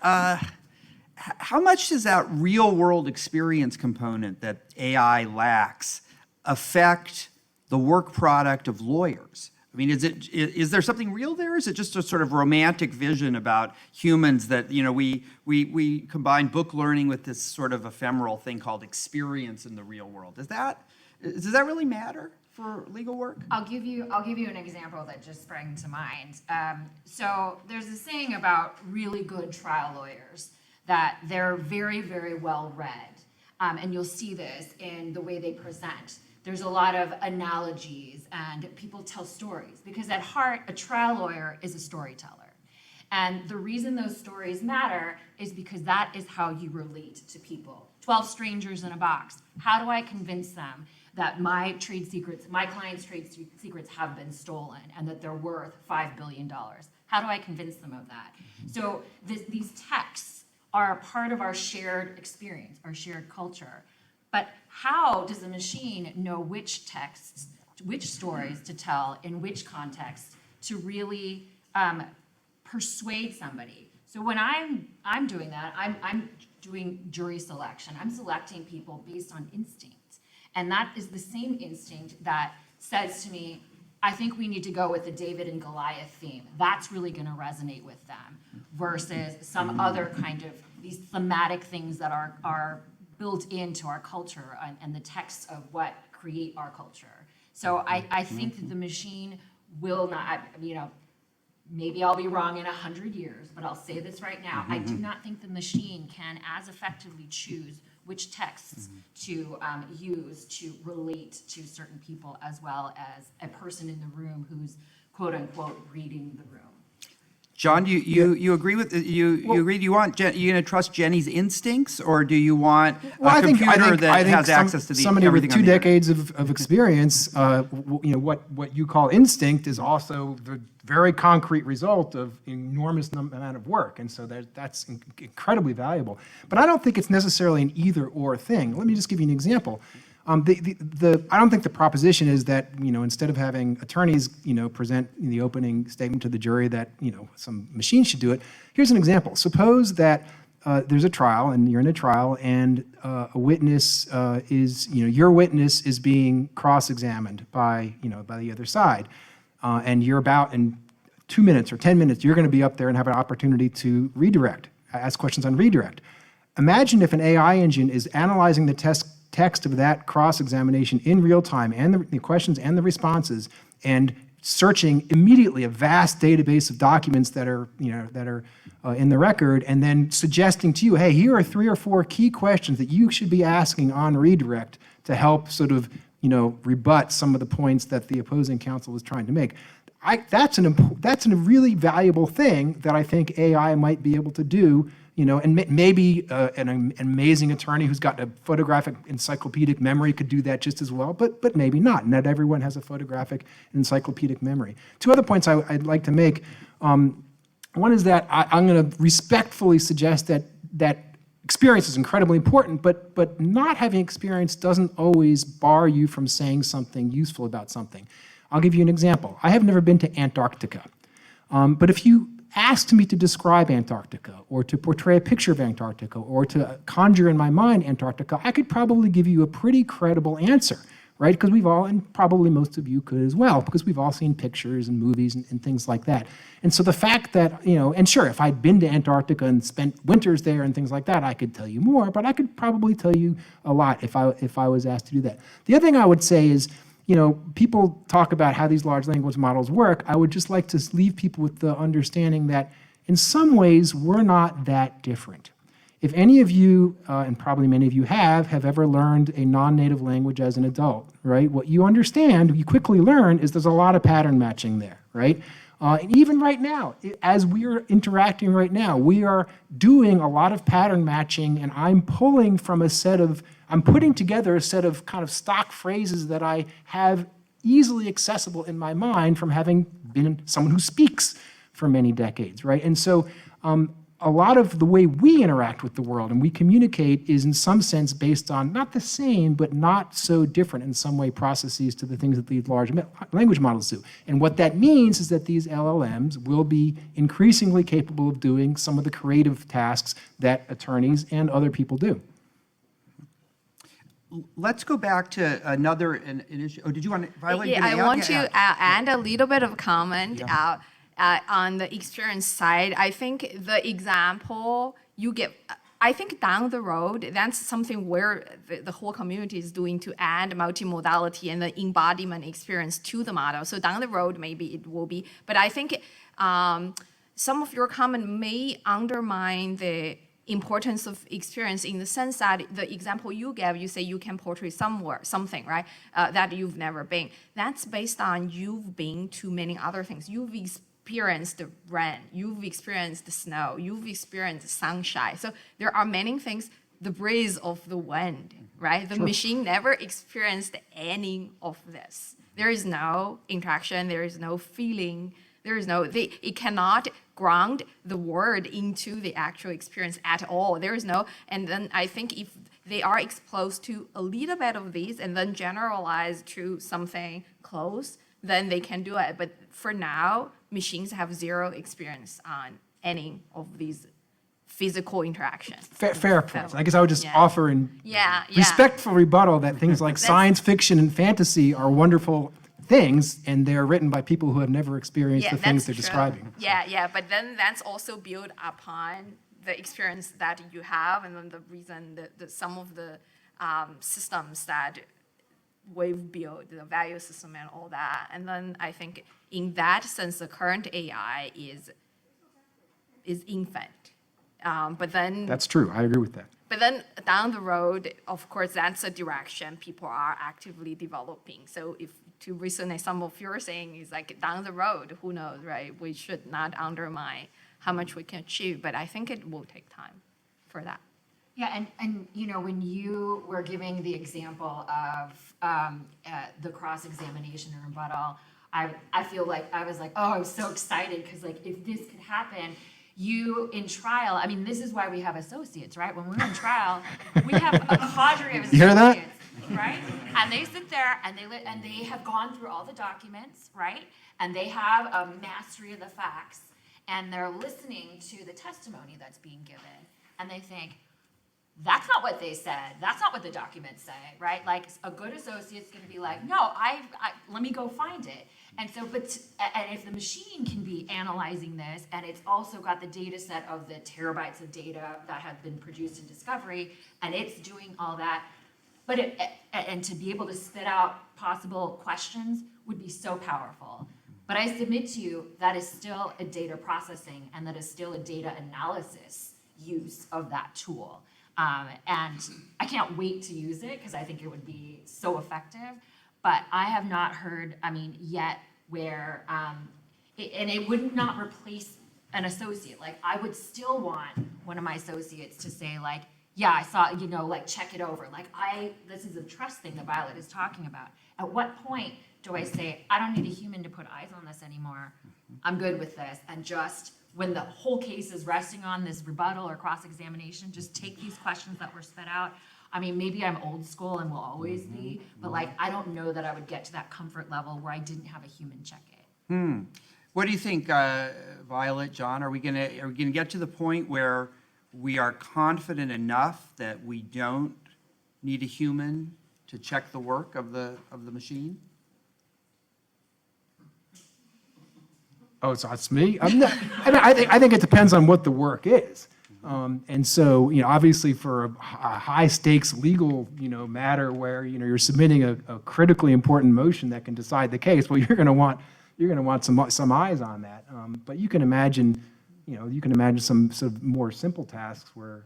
how much does that real-world experience component that AI lacks affect the work product of lawyers? I mean, is there something real there? Is it just a sort of romantic vision about humans that, you know, we combine book learning with this sort of ephemeral thing called experience in the real world? Does that really matter for legal work? I'll give you an example that just sprang to mind. So there's a saying about really good trial lawyers that they're very, very well read, and you'll see this in the way they present. There's a lot of analogies and people tell stories, because at heart, a trial lawyer is a storyteller. And the reason those stories matter is because that is how you relate to people. 12 strangers in a box. How do I convince them that my client's trade secrets have been stolen and that they're worth $5 billion? How do I convince them of that? So these texts are a part of our shared experience, our shared culture. But how does a machine know which texts, which stories to tell in which context to really persuade somebody? So when I'm doing that, I'm doing jury selection. I'm selecting people based on instinct. And that is the same instinct that says to me, I think we need to go with the David and Goliath theme. That's really going to resonate with them versus some other kind of these thematic things that are built into our culture and the texts of what create our culture. So I think that the machine will not, maybe I'll be wrong in 100 years, but I'll say this right now. I do not think the machine can as effectively choose which texts to use to relate to certain people as well as a person in the room who's quote unquote reading the room. John, you agree with you agree? Do you want you're going to trust Jennie's instincts, or do you want a computer that has access to somebody everything with 2 on the internet? decades of experience? What you call instinct is also the very concrete result of enormous amount of work, and so that's incredibly valuable. But I don't think it's necessarily an either-or thing. Let me just give you an example. I don't think the proposition is that, instead of having attorneys, present in the opening statement to the jury that, some machine should do it. Here's an example. Suppose that there's a trial, and you're in a trial, and a witness your witness is being cross-examined by the other side, and you're about in 2 minutes or 10 minutes, you're going to be up there and have an opportunity to ask questions on redirect. Imagine if an AI engine is analyzing the text of that cross-examination in real time, and the questions and the responses, and searching immediately a vast database of documents that are in the record, and then suggesting to you, hey, here are 3 or 4 key questions that you should be asking on redirect to help sort of rebut some of the points that the opposing counsel is trying to make. That's a really valuable thing that I think AI might be able to do. And maybe an amazing attorney who's got a photographic encyclopedic memory could do that just as well, but maybe not. Not everyone has a photographic encyclopedic memory. 2 other points I'd like to make. One is that I'm going to respectfully suggest that experience is incredibly important, but not having experience doesn't always bar you from saying something useful about something. I'll give you an example. I have never been to Antarctica, but if you asked me to describe Antarctica, or to portray a picture of Antarctica, or to conjure in my mind Antarctica, I could probably give you a pretty credible answer, right? Because we've all, and probably most of you could as well, because we've all seen pictures and movies and things like that. And so the fact that, and sure, if I'd been to Antarctica and spent winters there and things like that, I could tell you more, but I could probably tell you a lot if I was asked to do that. The other thing I would say is, people talk about how these large language models work. I would just like to leave people with the understanding that in some ways, we're not that different. If any of you, and probably many of you have ever learned a non-native language as an adult, right? What you quickly learn is there's a lot of pattern matching there, right? And even right now, as we're interacting right now, we are doing a lot of pattern matching, and I'm putting together a set of kind of stock phrases that I have easily accessible in my mind from having been someone who speaks for many decades, right? And so a lot of the way we interact with the world and we communicate is in some sense based on not the same, but not so different in some way processes to the things that these large language models do. And what that means is that these LLMs will be increasingly capable of doing some of the creative tasks that attorneys and other people do. Let's go back to another issue. Oh, did you want to, Violet? Yeah, I want to add a little bit of comment on the experience side. I think the example you give, I think down the road, that's something where the whole community is doing to add multimodality and the embodiment experience to the model. So down the road, maybe it will be, but I think some of your comment may undermine the importance of experience in the sense that the example you gave, you say you can portray something, right, that you've never been. That's based on you've been to many other things. You've experienced the rain, you've experienced the snow, you've experienced the sunshine. So there are many things, the breeze of the wind, right? The machine never experienced any of this. There is no interaction, there is no feeling, it cannot ground the word into the actual experience at all. There is no, and then I think if they are exposed to a little bit of these and then generalize to something close, then they can do it. But for now, machines have zero experience on any of these physical interactions. Fair point. I guess I would just offer in respectful rebuttal that things like science fiction and fantasy are wonderful things, and they're written by people who have never experienced the things they're describing. Yeah, but then that's also built upon the experience that you have, and then the reason that some of the systems that we've built, the value system and all that. And then I think in that sense, the current AI is infant. But then that's true. I agree with that. But then down the road, of course, that's a direction people are actively developing. So if to resonate some of your saying is like down the road, who knows, right? We should not undermine how much we can achieve, but I think it will take time for that. Yeah, and when you were giving the example of the cross-examination and rebuttal, I feel like I was like, oh, I was so excited because like if this could happen, you in trial, I mean, this is why we have associates, right? When we're in trial, we have a cadre of associates. You hear that? Right? And they sit there and they have gone through all the documents, right? And they have a mastery of the facts, and they're listening to the testimony that's being given. and they think, that's not what they said. That's not what the documents say, right? Like a good associate's going to be like, no, let me go find it. And so, and if the machine can be analyzing this, and it's also got the data set of the terabytes of data that have been produced in discovery, and it's doing all that, and to be able to spit out possible questions would be so powerful. But I submit to you that is still a data processing, and that is still a data analysis use of that tool. And I can't wait to use it because I think it would be so effective. But I have not heard, yet where, and it would not replace an associate. Like, I would still want one of my associates to say, like, yeah, I saw, like, check it over. Like, this is a trust thing that Violet is talking about. At what point do I say, I don't need a human to put eyes on this anymore? I'm good with this. And just, when the whole case is resting on this rebuttal or cross-examination, just take these questions that were spit out. Maybe I'm old school and will always be, but like, I don't know that I would get to that comfort level where I didn't have a human check it. What do you think, Violet, John? Are we gonna get to the point where we are confident enough that we don't need a human to check the work of the machine? Oh, so it's me? I think it depends on what the work is. And so, obviously for a high stakes legal, matter where, you're submitting a critically important motion that can decide the case, well, you're going to want some eyes on that. But you can imagine some sort of more simple tasks where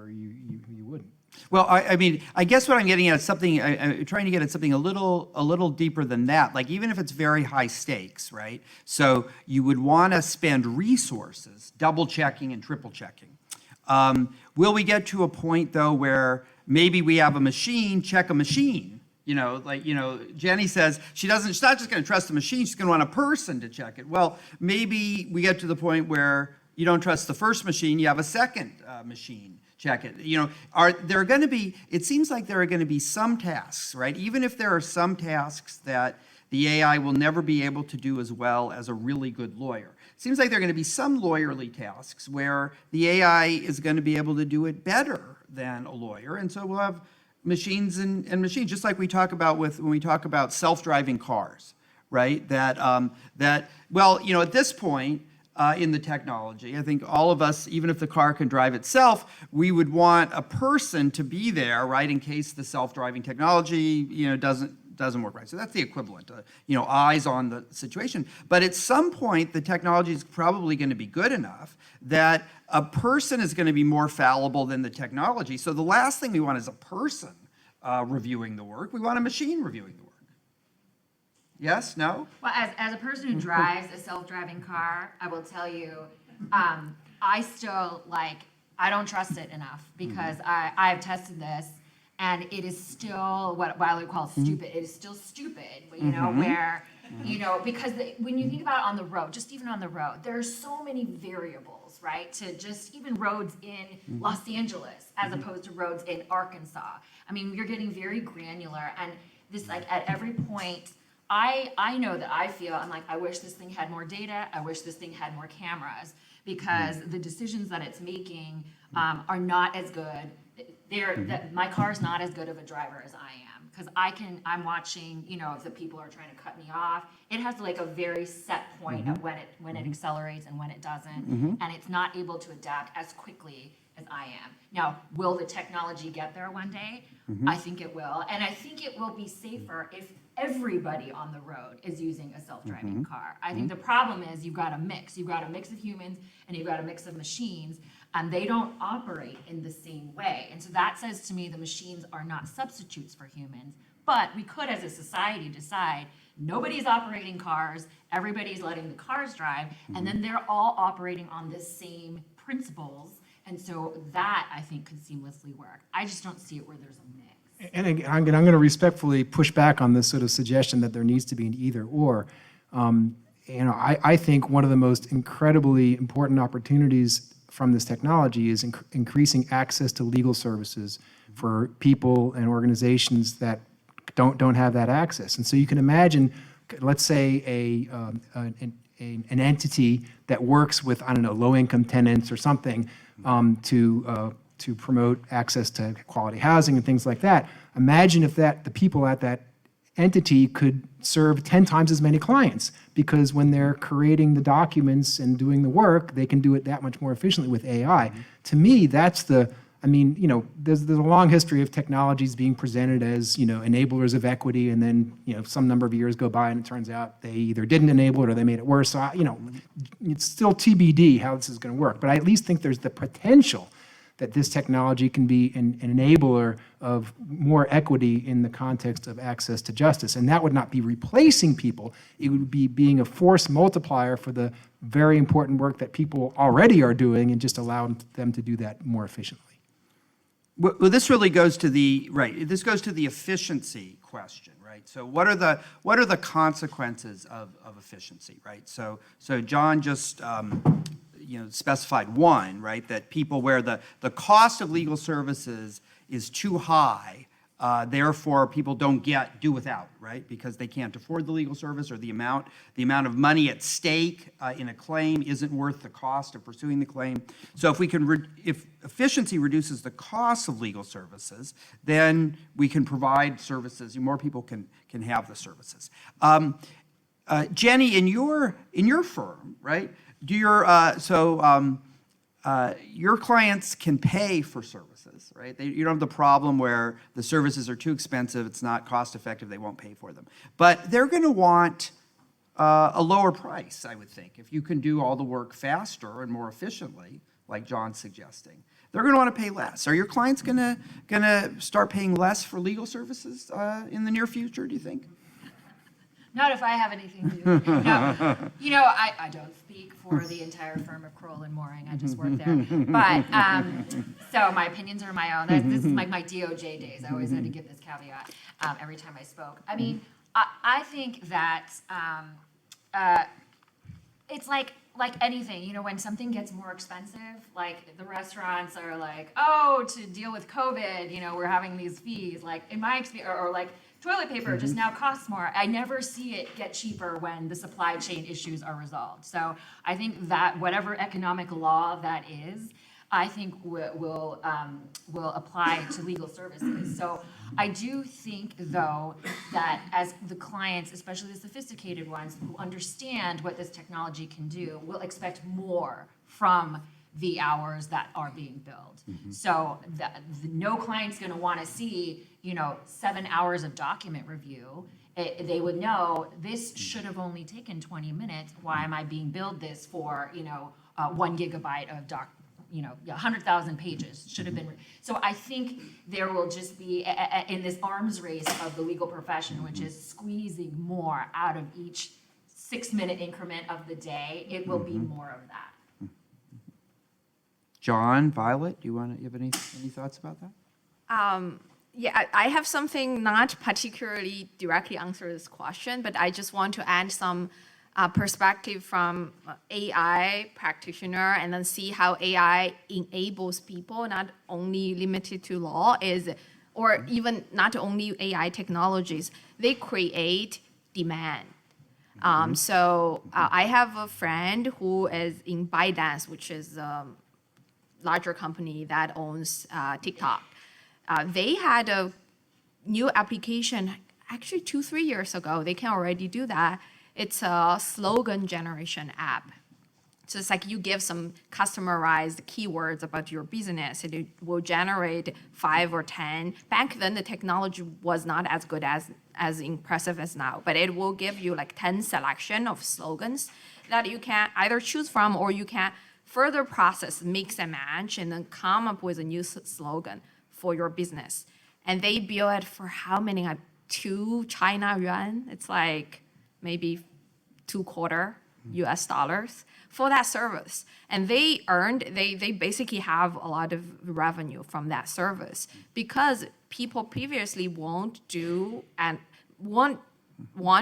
you wouldn't. Well, I guess what I'm getting at is something, I'm trying to get at something a little deeper than that. Like, even if it's very high stakes, right? So you would want to spend resources double checking and triple checking. Will we get to a point, though, where maybe we have a machine check a machine? Jennie says she's not just going to trust the machine, she's going to want a person to check it. Well, maybe we get to the point where you don't trust the first machine, you have a second machine check it. Are there going to be, it seems like there are going to be some tasks, right? Even if there are some tasks that the AI will never be able to do as well as a really good lawyer. It seems like there are going to be some lawyerly tasks where the AI is going to be able to do it better than a lawyer. And so we'll have machines and machines, just like we talk about when we talk about self-driving cars, right? At this point, in the technology, I think all of us, even if the car can drive itself, we would want a person to be there, right, in case the self-driving technology, doesn't work right. So that's the equivalent, eyes on the situation. But at some point, the technology is probably going to be good enough that a person is going to be more fallible than the technology. So the last thing we want is a person reviewing the work. We want a machine reviewing the work. Yes? No? Well, as a person who drives a self-driving car, I will tell you, I still, I don't trust it enough because I've tested this, and it is still what Wiley calls stupid. It is still stupid, where, because when you think about it on the road, just even on the road, there are so many variables, right? To just even roads in Los Angeles as opposed to roads in Arkansas. You're getting very granular, and this, at every point, I know that I feel, I wish this thing had more data, I wish this thing had more cameras, because the decisions that it's making are not as good. My car's not as good of a driver as I am, because I'm watching, if the people are trying to cut me off. It has a very set point of when it accelerates and when it doesn't, and it's not able to adapt as quickly as I am. Now, will the technology get there one day? I think it will, and I think it will be safer if everybody on the road is using a self-driving car. I think the problem is you've got a mix. You've got a mix of humans and you've got a mix of machines, and they don't operate in the same way. And so that says to me the machines are not substitutes for humans, but we could as a society decide nobody's operating cars, everybody's letting the cars drive, and then they're all operating on the same principles. And so that, I think, could seamlessly work. I just don't see it where there's a mix. And again, I'm going to respectfully push back on this sort of suggestion that there needs to be an either or. I think one of the most incredibly important opportunities from this technology is increasing access to legal services for people and organizations that don't have that access. And so you can imagine, let's say an entity that works with, low-income tenants or something, to promote access to quality housing and things like that. Imagine if the people at that entity could serve 10 times as many clients, because when they're creating the documents and doing the work, they can do it that much more efficiently with AI. To me, that's there's a long history of technologies being presented as, enablers of equity, and then, some number of years go by and it turns out they either didn't enable it or they made it worse. So, it's still TBD how this is going to work, but I at least think there's the potential that this technology can be an enabler of more equity in the context of access to justice. And that would not be replacing people, it would be being a force multiplier for the very important work that people already are doing, and just allow them to do that more efficiently. Well, this really goes to the efficiency question, right? So what are the consequences of efficiency, right? So John just specified one, right? That people where the cost of legal services is too high, therefore people don't do without, right? Because they can't afford the legal service, or the amount of money at stake in a claim isn't worth the cost of pursuing the claim. So if efficiency reduces the cost of legal services, then we can provide services, more people can have the services. Jennie, in your firm, right? Your clients can pay for services, right? You don't have the problem where the services are too expensive, it's not cost effective, they won't pay for them. But they're going to want a lower price, I would think. If you can do all the work faster and more efficiently, like John's suggesting, they're going to want to pay less. Are your clients going to start paying less for legal services in the near future, do you think? Not if I have anything to do with it. No. I don't speak for the entire firm of Crowell and Mooring. I just work there. But, so my opinions are my own. This is like my DOJ days. I always had to give this caveat every time I spoke. I mean, I think that it's like anything, when something gets more expensive, like the restaurants are like, oh, to deal with COVID, we're having these fees. Like in my experience, or like, toilet paper just now costs more. I never see it get cheaper when the supply chain issues are resolved. So I think that whatever economic law that is, I think will apply to legal services. So I do think, though, that as the clients, especially the sophisticated ones who understand what this technology can do, will expect more from the hours that are being billed. So no client's going to want to see 7 hours of document review. They would know this should have only taken 20 minutes. Why am I being billed this for 1 gigabyte of 100,000 pages should have been. So I think there will just be in this arms race of the legal profession, which is squeezing more out of each 6-minute increment of the day. It will be more of that. John, Violet, you have any thoughts about that? Yeah, I have something not particularly directly answer this question, but I just want to add some perspective from AI practitioner, and then see how AI enables people, not only limited to law, or even not only AI technologies, they create demand. So I have a friend who is in ByteDance, which is larger company that owns TikTok. They had a new application actually 2-3 years ago. They can already do that. It's a slogan generation app. So it's like you give some customized keywords about your business, and it will generate 5 or 10. Back then, the technology was not as good as impressive as now, but it will give you like 10 selection of slogans that you can either choose from, or you can further process, mix and match, and then come up with a new slogan for your business. And they bill it for how many? 2 China yuan? It's like maybe $2 US dollars for that service. And they basically have a lot of revenue from that service, because people previously won't do and want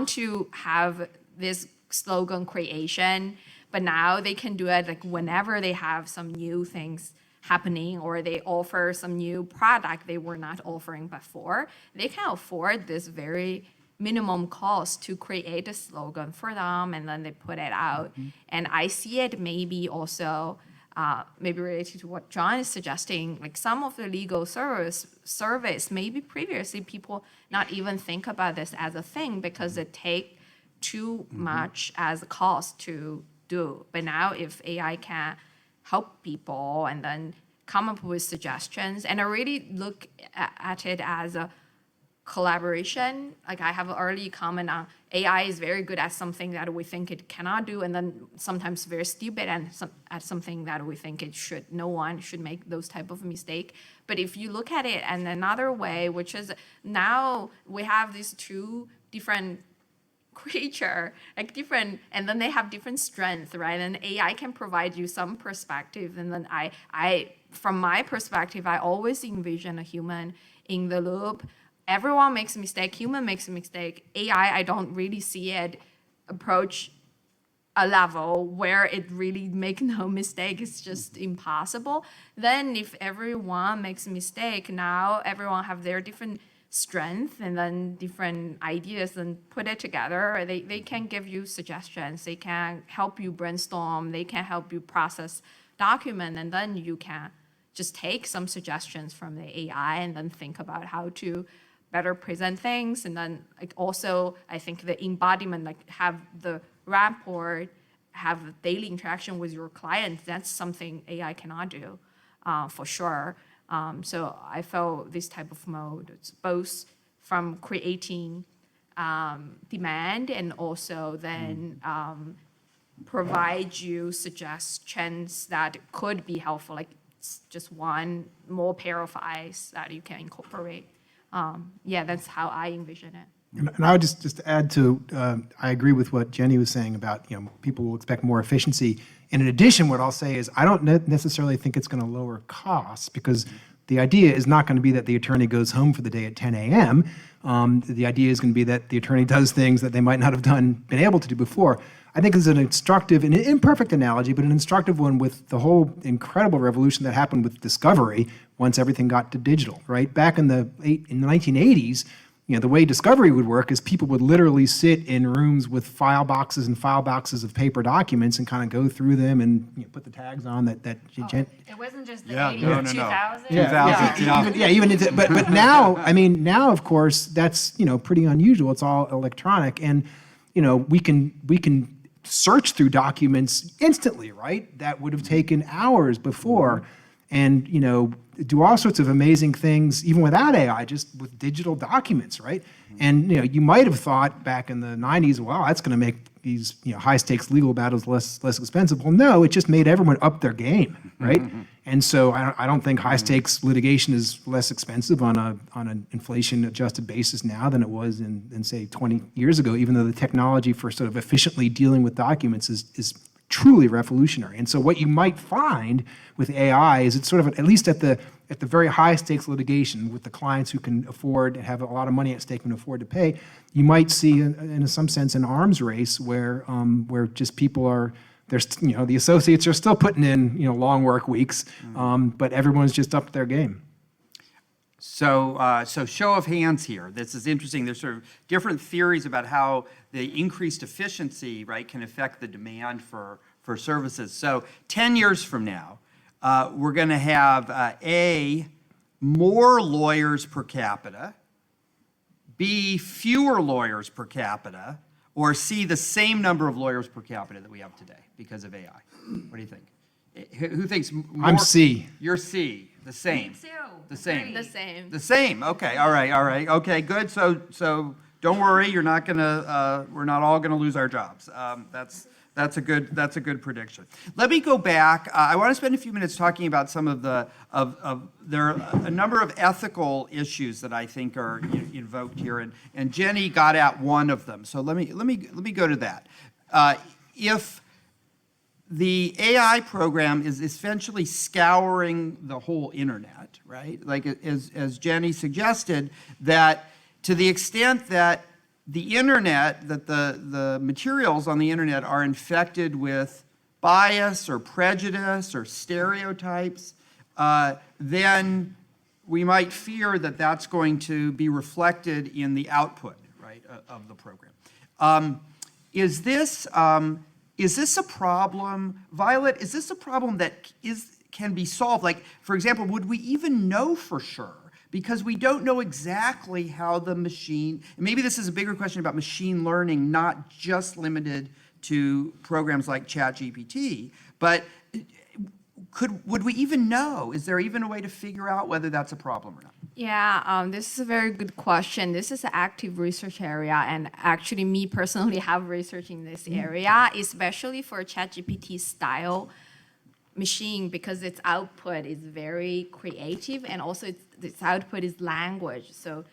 to have this slogan creation, but now they can do it like whenever they have some new things happening, or they offer some new product they were not offering before. They can afford this very minimum cost to create a slogan for them, and then they put it out. And I see it maybe also maybe related to what John is suggesting, like some of the legal surveys, maybe previously people not even think about this as a thing because it take too much as a cost to do. But now if AI can help people and then come up with suggestions, and I really look at it as a collaboration. Like I have an early comment on AI is very good at something that we think it cannot do, and then sometimes very stupid at something that we think it should. No one should make those type of mistake. But if you look at it in another way, which is now we have these two different creature, like different, and then they have different strength, right? And AI can provide you some perspective, and then I from my perspective, I always envision a human in the loop. Everyone makes a mistake, human makes a mistake. AI, I don't really see it approach a level where it really make no mistake. It's just impossible. Then if everyone makes a mistake, now everyone have their different strength and then different ideas and put it together. They can give you suggestions. They can help you brainstorm. They can help you process document, and then you can just take some suggestions from the AI and then think about how to better present things. And then like also, I think the embodiment, like have the rapport, have daily interaction with your client, that's something AI cannot do for sure. So I felt this type of mode, it's both from creating demand and also then provide you suggestions that could be helpful, like it's just one more pair of eyes that you can incorporate. Yeah, that's how I envision it. And I would just add to, I agree with what Jennie was saying about, people will expect more efficiency. And in addition, what I'll say is I don't necessarily think it's going to lower costs, because the idea is not going to be that the attorney goes home for the day at 10 a.m. The idea is going to be that the attorney does things that they might not have been able to do before. I think it's an instructive, an imperfect analogy, but an instructive one with the whole incredible revolution that happened with discovery once everything got to digital, right? Back in the 1980s, the way discovery would work is people would literally sit in rooms with file boxes and file boxes of paper documents and kind of go through them and put the tags on that. It wasn't just the Yeah, 80s, no, no, no. 2000s. Even into, but now, now of course that's pretty unusual. It's all electronic, and we can search through documents instantly, right? That would have taken hours before, and do all sorts of amazing things even without AI, just with digital documents, right? And you might have thought back in the 90s, wow, that's going to make these high stakes legal battles less expensive. Well, no, it just made everyone up their game, right? And so I don't think high stakes litigation is less expensive on an inflation adjusted basis now than it was in say 20 years ago, even though the technology for sort of efficiently dealing with documents is truly revolutionary. And so what you might find with AI is it's sort of, at least at the very high stakes litigation with the clients who can afford and have a lot of money at stake and afford to pay, you might see in some sense an arms race where just people are, there's the associates are still putting in long work weeks, but everyone's just up their game. So show of hands here. This is interesting. There's sort of different theories about how the increased efficiency, right, can affect the demand for services. So 10 years from now, we're going to have A, more lawyers per capita, B, fewer lawyers per capita, or C, the same number of lawyers per capita that we have today because of AI. What do you think? Who thinks more? I'm C. You're C. The same. Me too. The same. The same. The same. Okay. All right. Okay. Good. So don't worry. You're not gonna. We're not all gonna lose our jobs. That's a good prediction. Let me go back. I want to spend a few minutes talking about some of there are a number of ethical issues that I think are invoked here, and Jennie got at one of them. So let me go to that. If the AI program is essentially scouring the whole internet, right? Like as Jennie suggested, that to the extent that the internet, that the materials on the internet are infected with bias or prejudice or stereotypes, then we might fear that that's going to be reflected in the output, right, of the program. Is this is this a problem, Violet, is this a problem that can be solved? Like, for example, would we even know for sure? Because we don't know exactly how the machine, and maybe this is a bigger question about machine learning, not just limited to programs like ChatGPT, but would we even know? Is there even a way to figure out whether that's a problem or not? Yeah, this is a very good question. This is an active research area, and actually, me personally have research in this area, especially for ChatGPT style machine, because its output is very creative, and also its output is language. So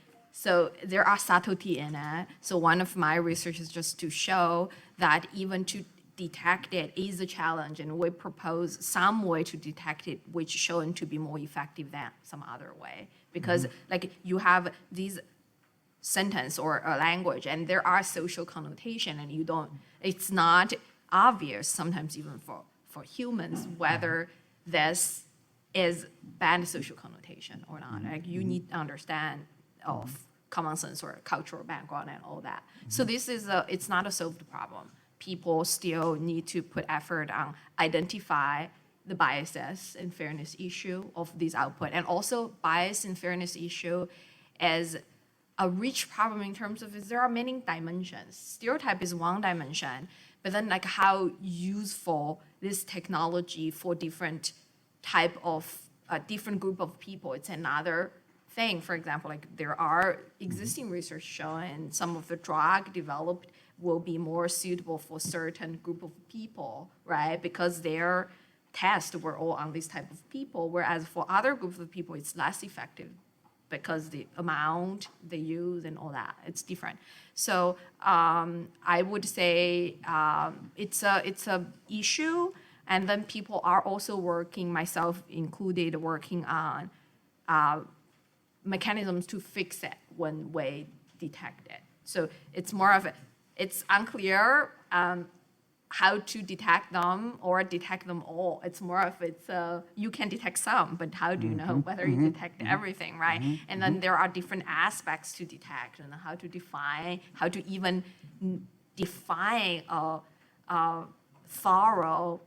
there are subtlety in it. So one of my research is just to show that even to detect it is a challenge, and we propose some way to detect it which shown to be more effective than some other way. Because like you have these sentence or a language, and there are social connotation, and it's not obvious sometimes even for humans whether this is bad social connotation or not. Like you need to understand of common sense or cultural background and all that. So this is it's not a solved problem. People still need to put effort on identify the biases and fairness issue of this output. And also bias and fairness issue is a rich problem in terms of there are many dimensions. Stereotype is one dimension, but then like how useful this technology for different type of different group of people, it's another thing. For example, like there are existing research showing some of the drug developed will be more suitable for certain group of people, right? Because their tests were all on this type of people, whereas for other groups of people, it's less effective because the amount they use and all that, it's different. So I would say it's a issue, and then people are also working, myself included, working on mechanisms to fix it when we detect it. So it's more of it's unclear how to detect them or detect them all. It's more of you can detect some, but how do you know whether you detect everything, right? And then there are different aspects to detect, and how to define, how to even define a thorough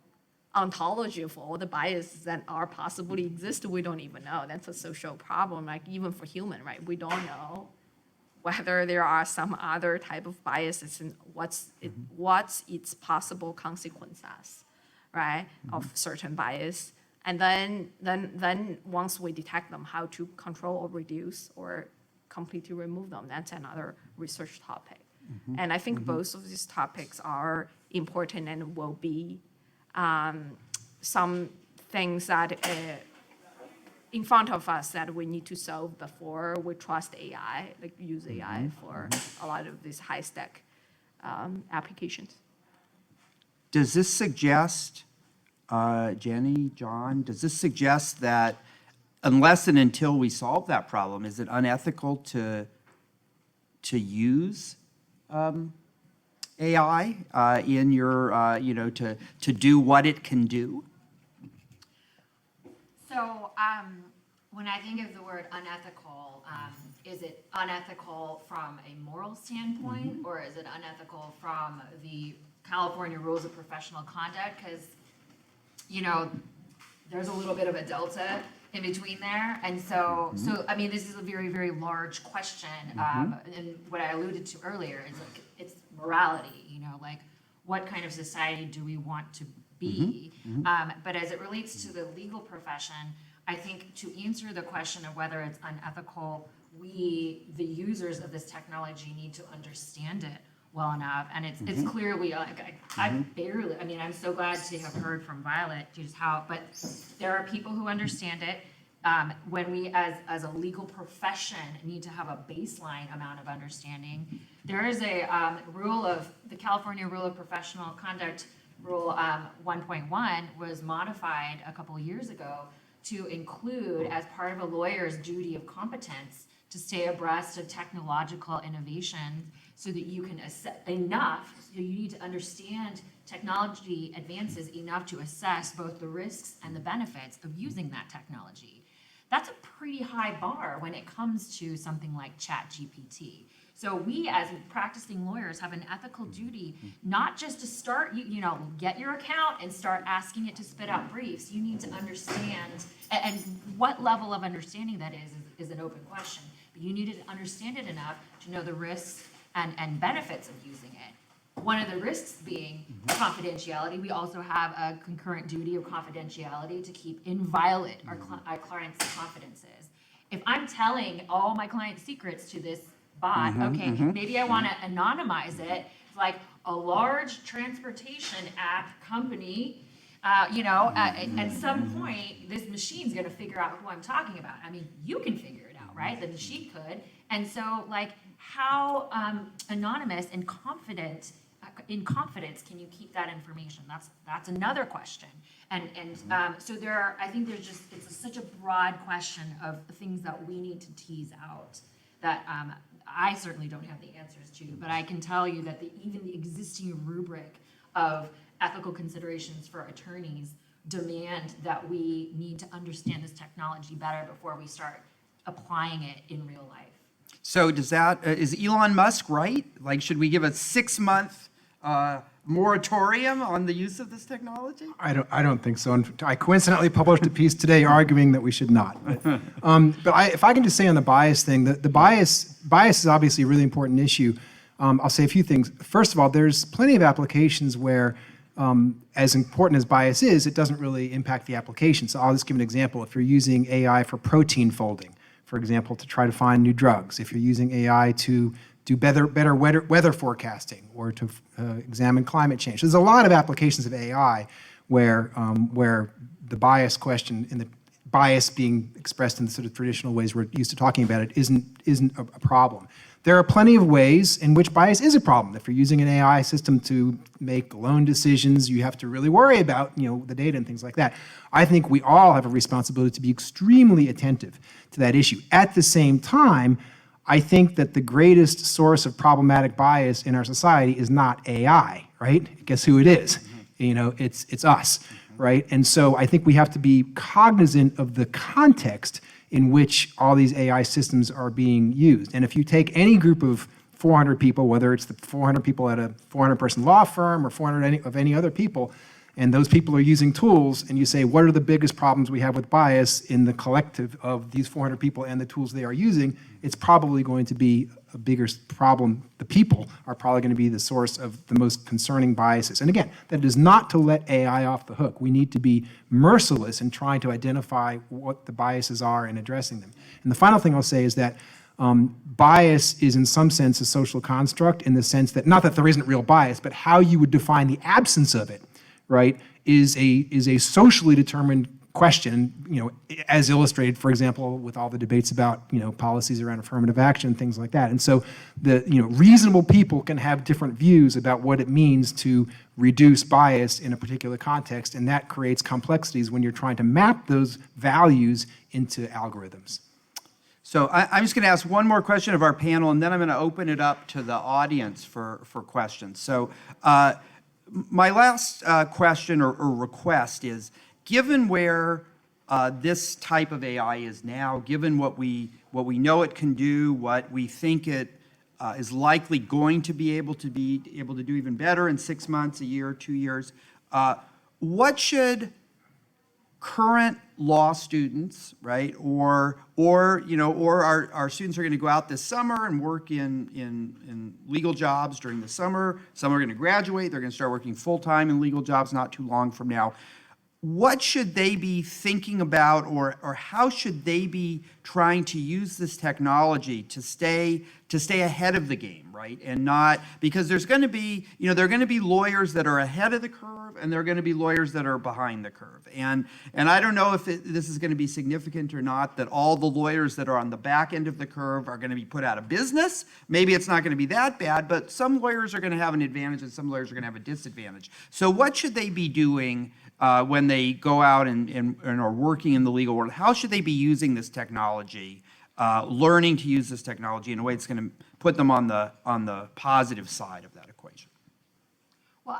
ontology of all the biases that are possibly exist. We don't even know. That's a social problem, like even for human, right? We don't know whether there are some other type of biases and what's its possible consequences, right, of certain bias. And then once we detect them, how to control or reduce or completely remove them, that's another research topic. And I think both of these topics are important and will be some things that in front of us that we need to solve before we trust AI, like use AI for a lot of these high-stake applications. Does this suggest, Jennie, John, does this suggest that unless and until we solve that problem, is it unethical to use AI in your, to do what it can do? So when I think of the word unethical, is it unethical from a moral standpoint, or is it unethical from the California rules of professional conduct? Because, there's a little bit of a delta in between there. And so I mean, this is a very, very large question. And what I alluded to earlier is like, it's morality, like what kind of society do we want to be? But as it relates to the legal profession, I think to answer the question of whether it's unethical, we, the users of this technology, need to understand it well enough. And it's clearly, I'm so glad to have heard from Violet just how, but there are people who understand it. When we, as a legal profession, need to have a baseline amount of understanding, there is a the California Rule of Professional Conduct, Rule 1.1 was modified a couple of years ago to include, as part of a lawyer's duty of competence, to stay abreast of technological innovation so that you can assess enough, so you need to understand technology advances enough to assess both the risks and the benefits of using that technology. that's a pretty high bar when it comes to something like ChatGPT. So we, as practicing lawyers, have an ethical duty not just to start, get your account and start asking it to spit out briefs. You need to understand, and what level of understanding that is an open question. But you need to understand it enough to know the risks and benefits of using it. One of the risks being confidentiality. We also have a concurrent duty of confidentiality to keep inviolate our clients' confidences. If I'm telling all my client secrets to this bot, okay, maybe I want to anonymize it, like a large transportation app company, at some point, this machine's going to figure out who I'm talking about. I mean, you can figure it out, right? The machine could. And so, like, how anonymous and confident, in confidence, can you keep that information? That's another question. And so I think it's such a broad question of things that we need to tease out that I certainly don't have the answers to, but I can tell you that even the existing rubric of ethical considerations for attorneys demand that we need to understand this technology better before we start applying it in real life. So is Elon Musk right? Like, should we give a 6-month moratorium on the use of this technology? I don't think so. And I coincidentally published a piece today arguing that we should not. But if I can just say on the bias thing, the bias is obviously a really important issue. I'll say a few things. First of all, there's plenty of applications where, as important as bias is, it doesn't really impact the application. So I'll just give an example. If you're using AI for protein folding, for example, to try to find new drugs, if you're using AI to do better weather forecasting or to examine climate change. There's a lot of applications of AI where the bias question and the bias being expressed in the sort of traditional ways we're used to talking about it isn't a problem. There are plenty of ways in which bias is a problem. If you're using an AI system to make loan decisions, you have to really worry about the data and things like that. I think we all have a responsibility to be extremely attentive to that issue. At the same time, I think that the greatest source of problematic bias in our society is not AI, right? Guess who it is? It's us, right? And so I think we have to be cognizant of the context in which all these AI systems are being used. And if you take any group of 400 people, whether it's the 400 people at a 400-person law firm or 400 of any other people, and those people are using tools, and you say, what are the biggest problems we have with bias in the collective of these 400 people and the tools they are using, it's probably going to be a bigger problem. The people are probably going to be the source of the most concerning biases. And again, that is not to let AI off the hook. We need to be merciless in trying to identify what the biases are and addressing them. And the final thing I'll say is that bias is in some sense a social construct in the sense that, not that there isn't real bias, but how you would define the absence of it, right, is a socially determined question, as illustrated, for example, with all the debates about, policies around affirmative action, things like that. And so reasonable people can have different views about what it means to reduce bias in a particular context, and that creates complexities when you're trying to map those values into algorithms. So I'm just going to ask one more question of our panel, and then I'm going to open it up to the audience for questions. So my last question or request is, given where this type of AI is now, given what we know it can do, what we think it is likely going to be able to do even better in 6 months, a year, 2 years, what should current law students, right, or our students are going to go out this summer and work in legal jobs during the summer. Some are going to graduate. They're going to start working full-time in legal jobs not too long from now. What should they be thinking about, or how should they be trying to use this technology to stay ahead of the game, right? And not, because there's going to be, there are going to be lawyers that are ahead of the curve, and there are going to be lawyers that are behind the curve. And I don't know if this is going to be significant or not, that all the lawyers that are on the back end of the curve are going to be put out of business. Maybe it's not going to be that bad, but some lawyers are going to have an advantage and some lawyers are going to have a disadvantage. So what should they be doing when they go out and are working in the legal world? How should they be using this technology, learning to use this technology in a way that's going to put them on the positive side of that equation? Well,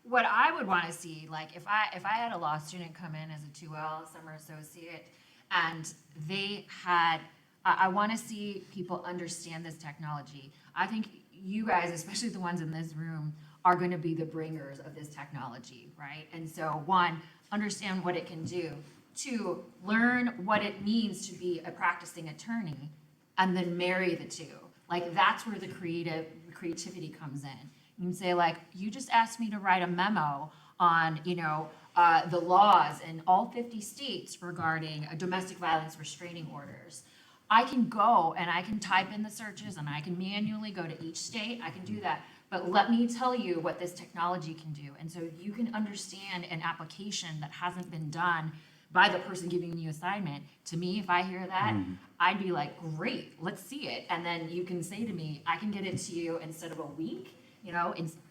what I would want to see, like if I had a law student come in as a 2L summer associate, and they had, I want to see people understand this technology. I think you guys, especially the ones in this room, are going to be the bringers of this technology, right? And so one, understand what it can do. Two, learn what it means to be a practicing attorney, and then marry the two. Like, that's where the creativity comes in. You can say, like, you just asked me to write a memo on, the laws in all 50 states regarding domestic violence restraining orders. I can go and I can type in the searches and I can manually go to each state. I can do that. But let me tell you what this technology can do. And so you can understand an application that hasn't been done by the person giving you assignment. To me, if I hear that, I'd be like, great, let's see it. And then you can say to me, I can get it to you instead of a week.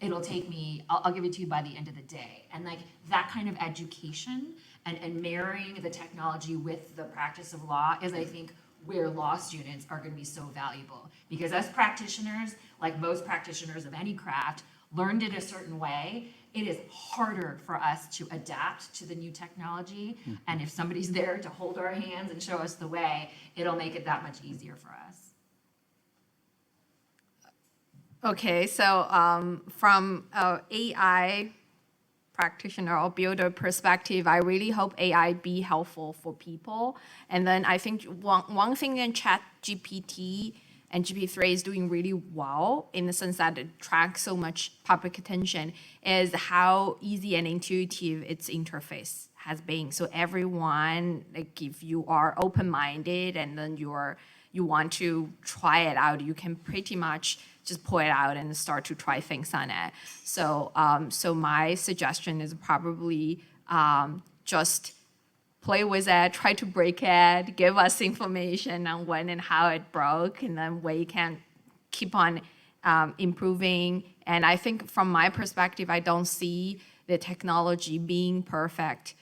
It'll take me, I'll give it to you by the end of the day. And like that kind of education and marrying the technology with the practice of law is, I think, where law students are going to be so valuable. Because as practitioners, like most practitioners of any craft, learned it a certain way, it is harder for us to adapt to the new technology. And if somebody's there to hold our hands and show us the way, it'll make it that much easier for us. Okay, so from a AI practitioner or builder perspective, I really hope AI be helpful for people. And then I think one thing in ChatGPT and GPT-3 is doing really well in the sense that it tracks so much public attention is how easy and intuitive its interface has been. So everyone, like if you are open-minded and then you want to try it out, you can pretty much just pull it out and start to try things on it. So, so my suggestion is probably just play with it, try to break it, give us information on when and how it broke, and then we can keep on improving. And I think from my perspective, I don't see the technology being perfect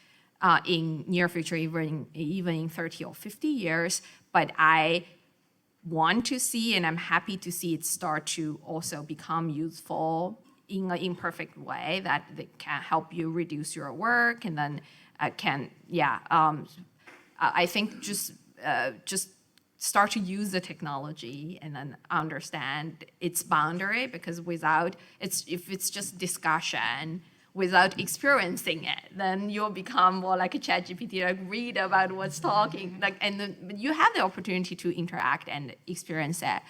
in near future, even in 30 or 50 years, but I want to see, and I'm happy to see it start to also become useful in an imperfect way that can help you reduce your work, and then I think just start to use the technology and then understand its boundary, because if it's just discussion without experiencing it, then you'll become more like a ChatGPT, like read about what's talking, and then you have the opportunity to interact and experience it.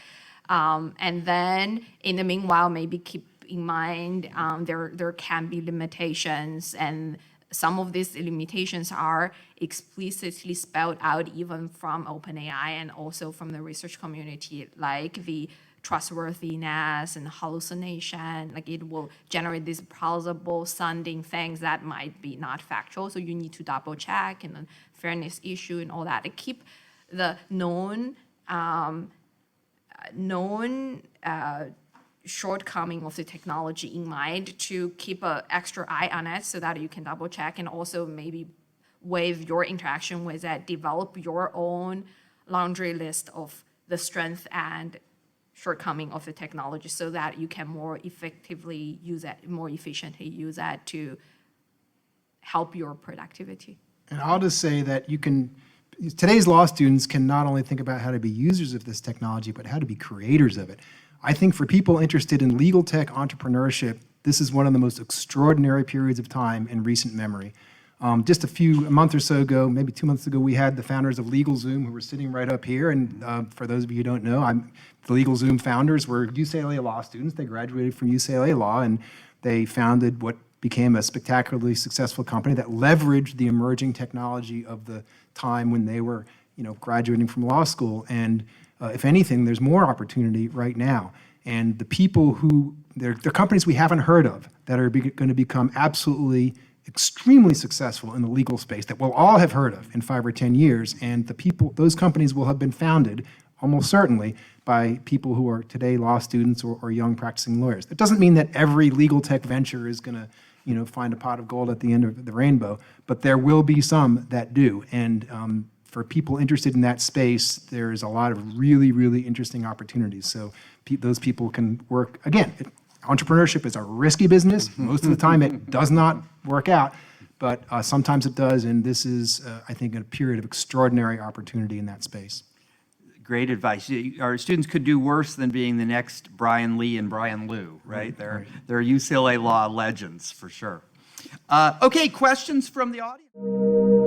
And then in the meanwhile, maybe keep in mind there can be limitations, and some of these limitations are explicitly spelled out even from OpenAI and also from the research community, like the trustworthiness and hallucination. Like it will generate these plausible sounding things that might be not factual, so you need to double check, and then fairness issue and all that. To keep the known shortcoming of the technology in mind, to keep an extra eye on it so that you can double check, and also maybe with your interaction with it, develop your own laundry list of the strength and shortcoming of the technology so that you can more effectively use it, more efficiently use it to help your productivity. And I'll just say that today's law students can not only think about how to be users of this technology, but how to be creators of it. I think for people interested in legal tech entrepreneurship, this is one of the most extraordinary periods of time in recent memory. Just a month or so ago, maybe 2 months ago, we had the founders of LegalZoom who were sitting right up here. And for those of you who don't know, the LegalZoom founders were UCLA law students. They graduated from UCLA Law, and they founded what became a spectacularly successful company that leveraged the emerging technology of the time when they were, graduating from law school. And if anything, there's more opportunity right now. And the people they're companies we haven't heard of that are going to become absolutely extremely successful in the legal space that we'll all have heard of in 5 or 10 years. And those companies will have been founded almost certainly by people who are today law students or young practicing lawyers. That doesn't mean that every legal tech venture is going to, find a pot of gold at the end of the rainbow, but there will be some that do. And for people interested in that space, there's a lot of really, really interesting opportunities. So those people can work. Again, entrepreneurship is a risky business. Most of the time it does not work out, but sometimes it does, and this is, I think, a period of extraordinary opportunity in that space. Great advice. Our students could do worse than being the next Brian Lee and Brian Liu, right? They're UCLA law legends for sure. Okay, questions from the audience?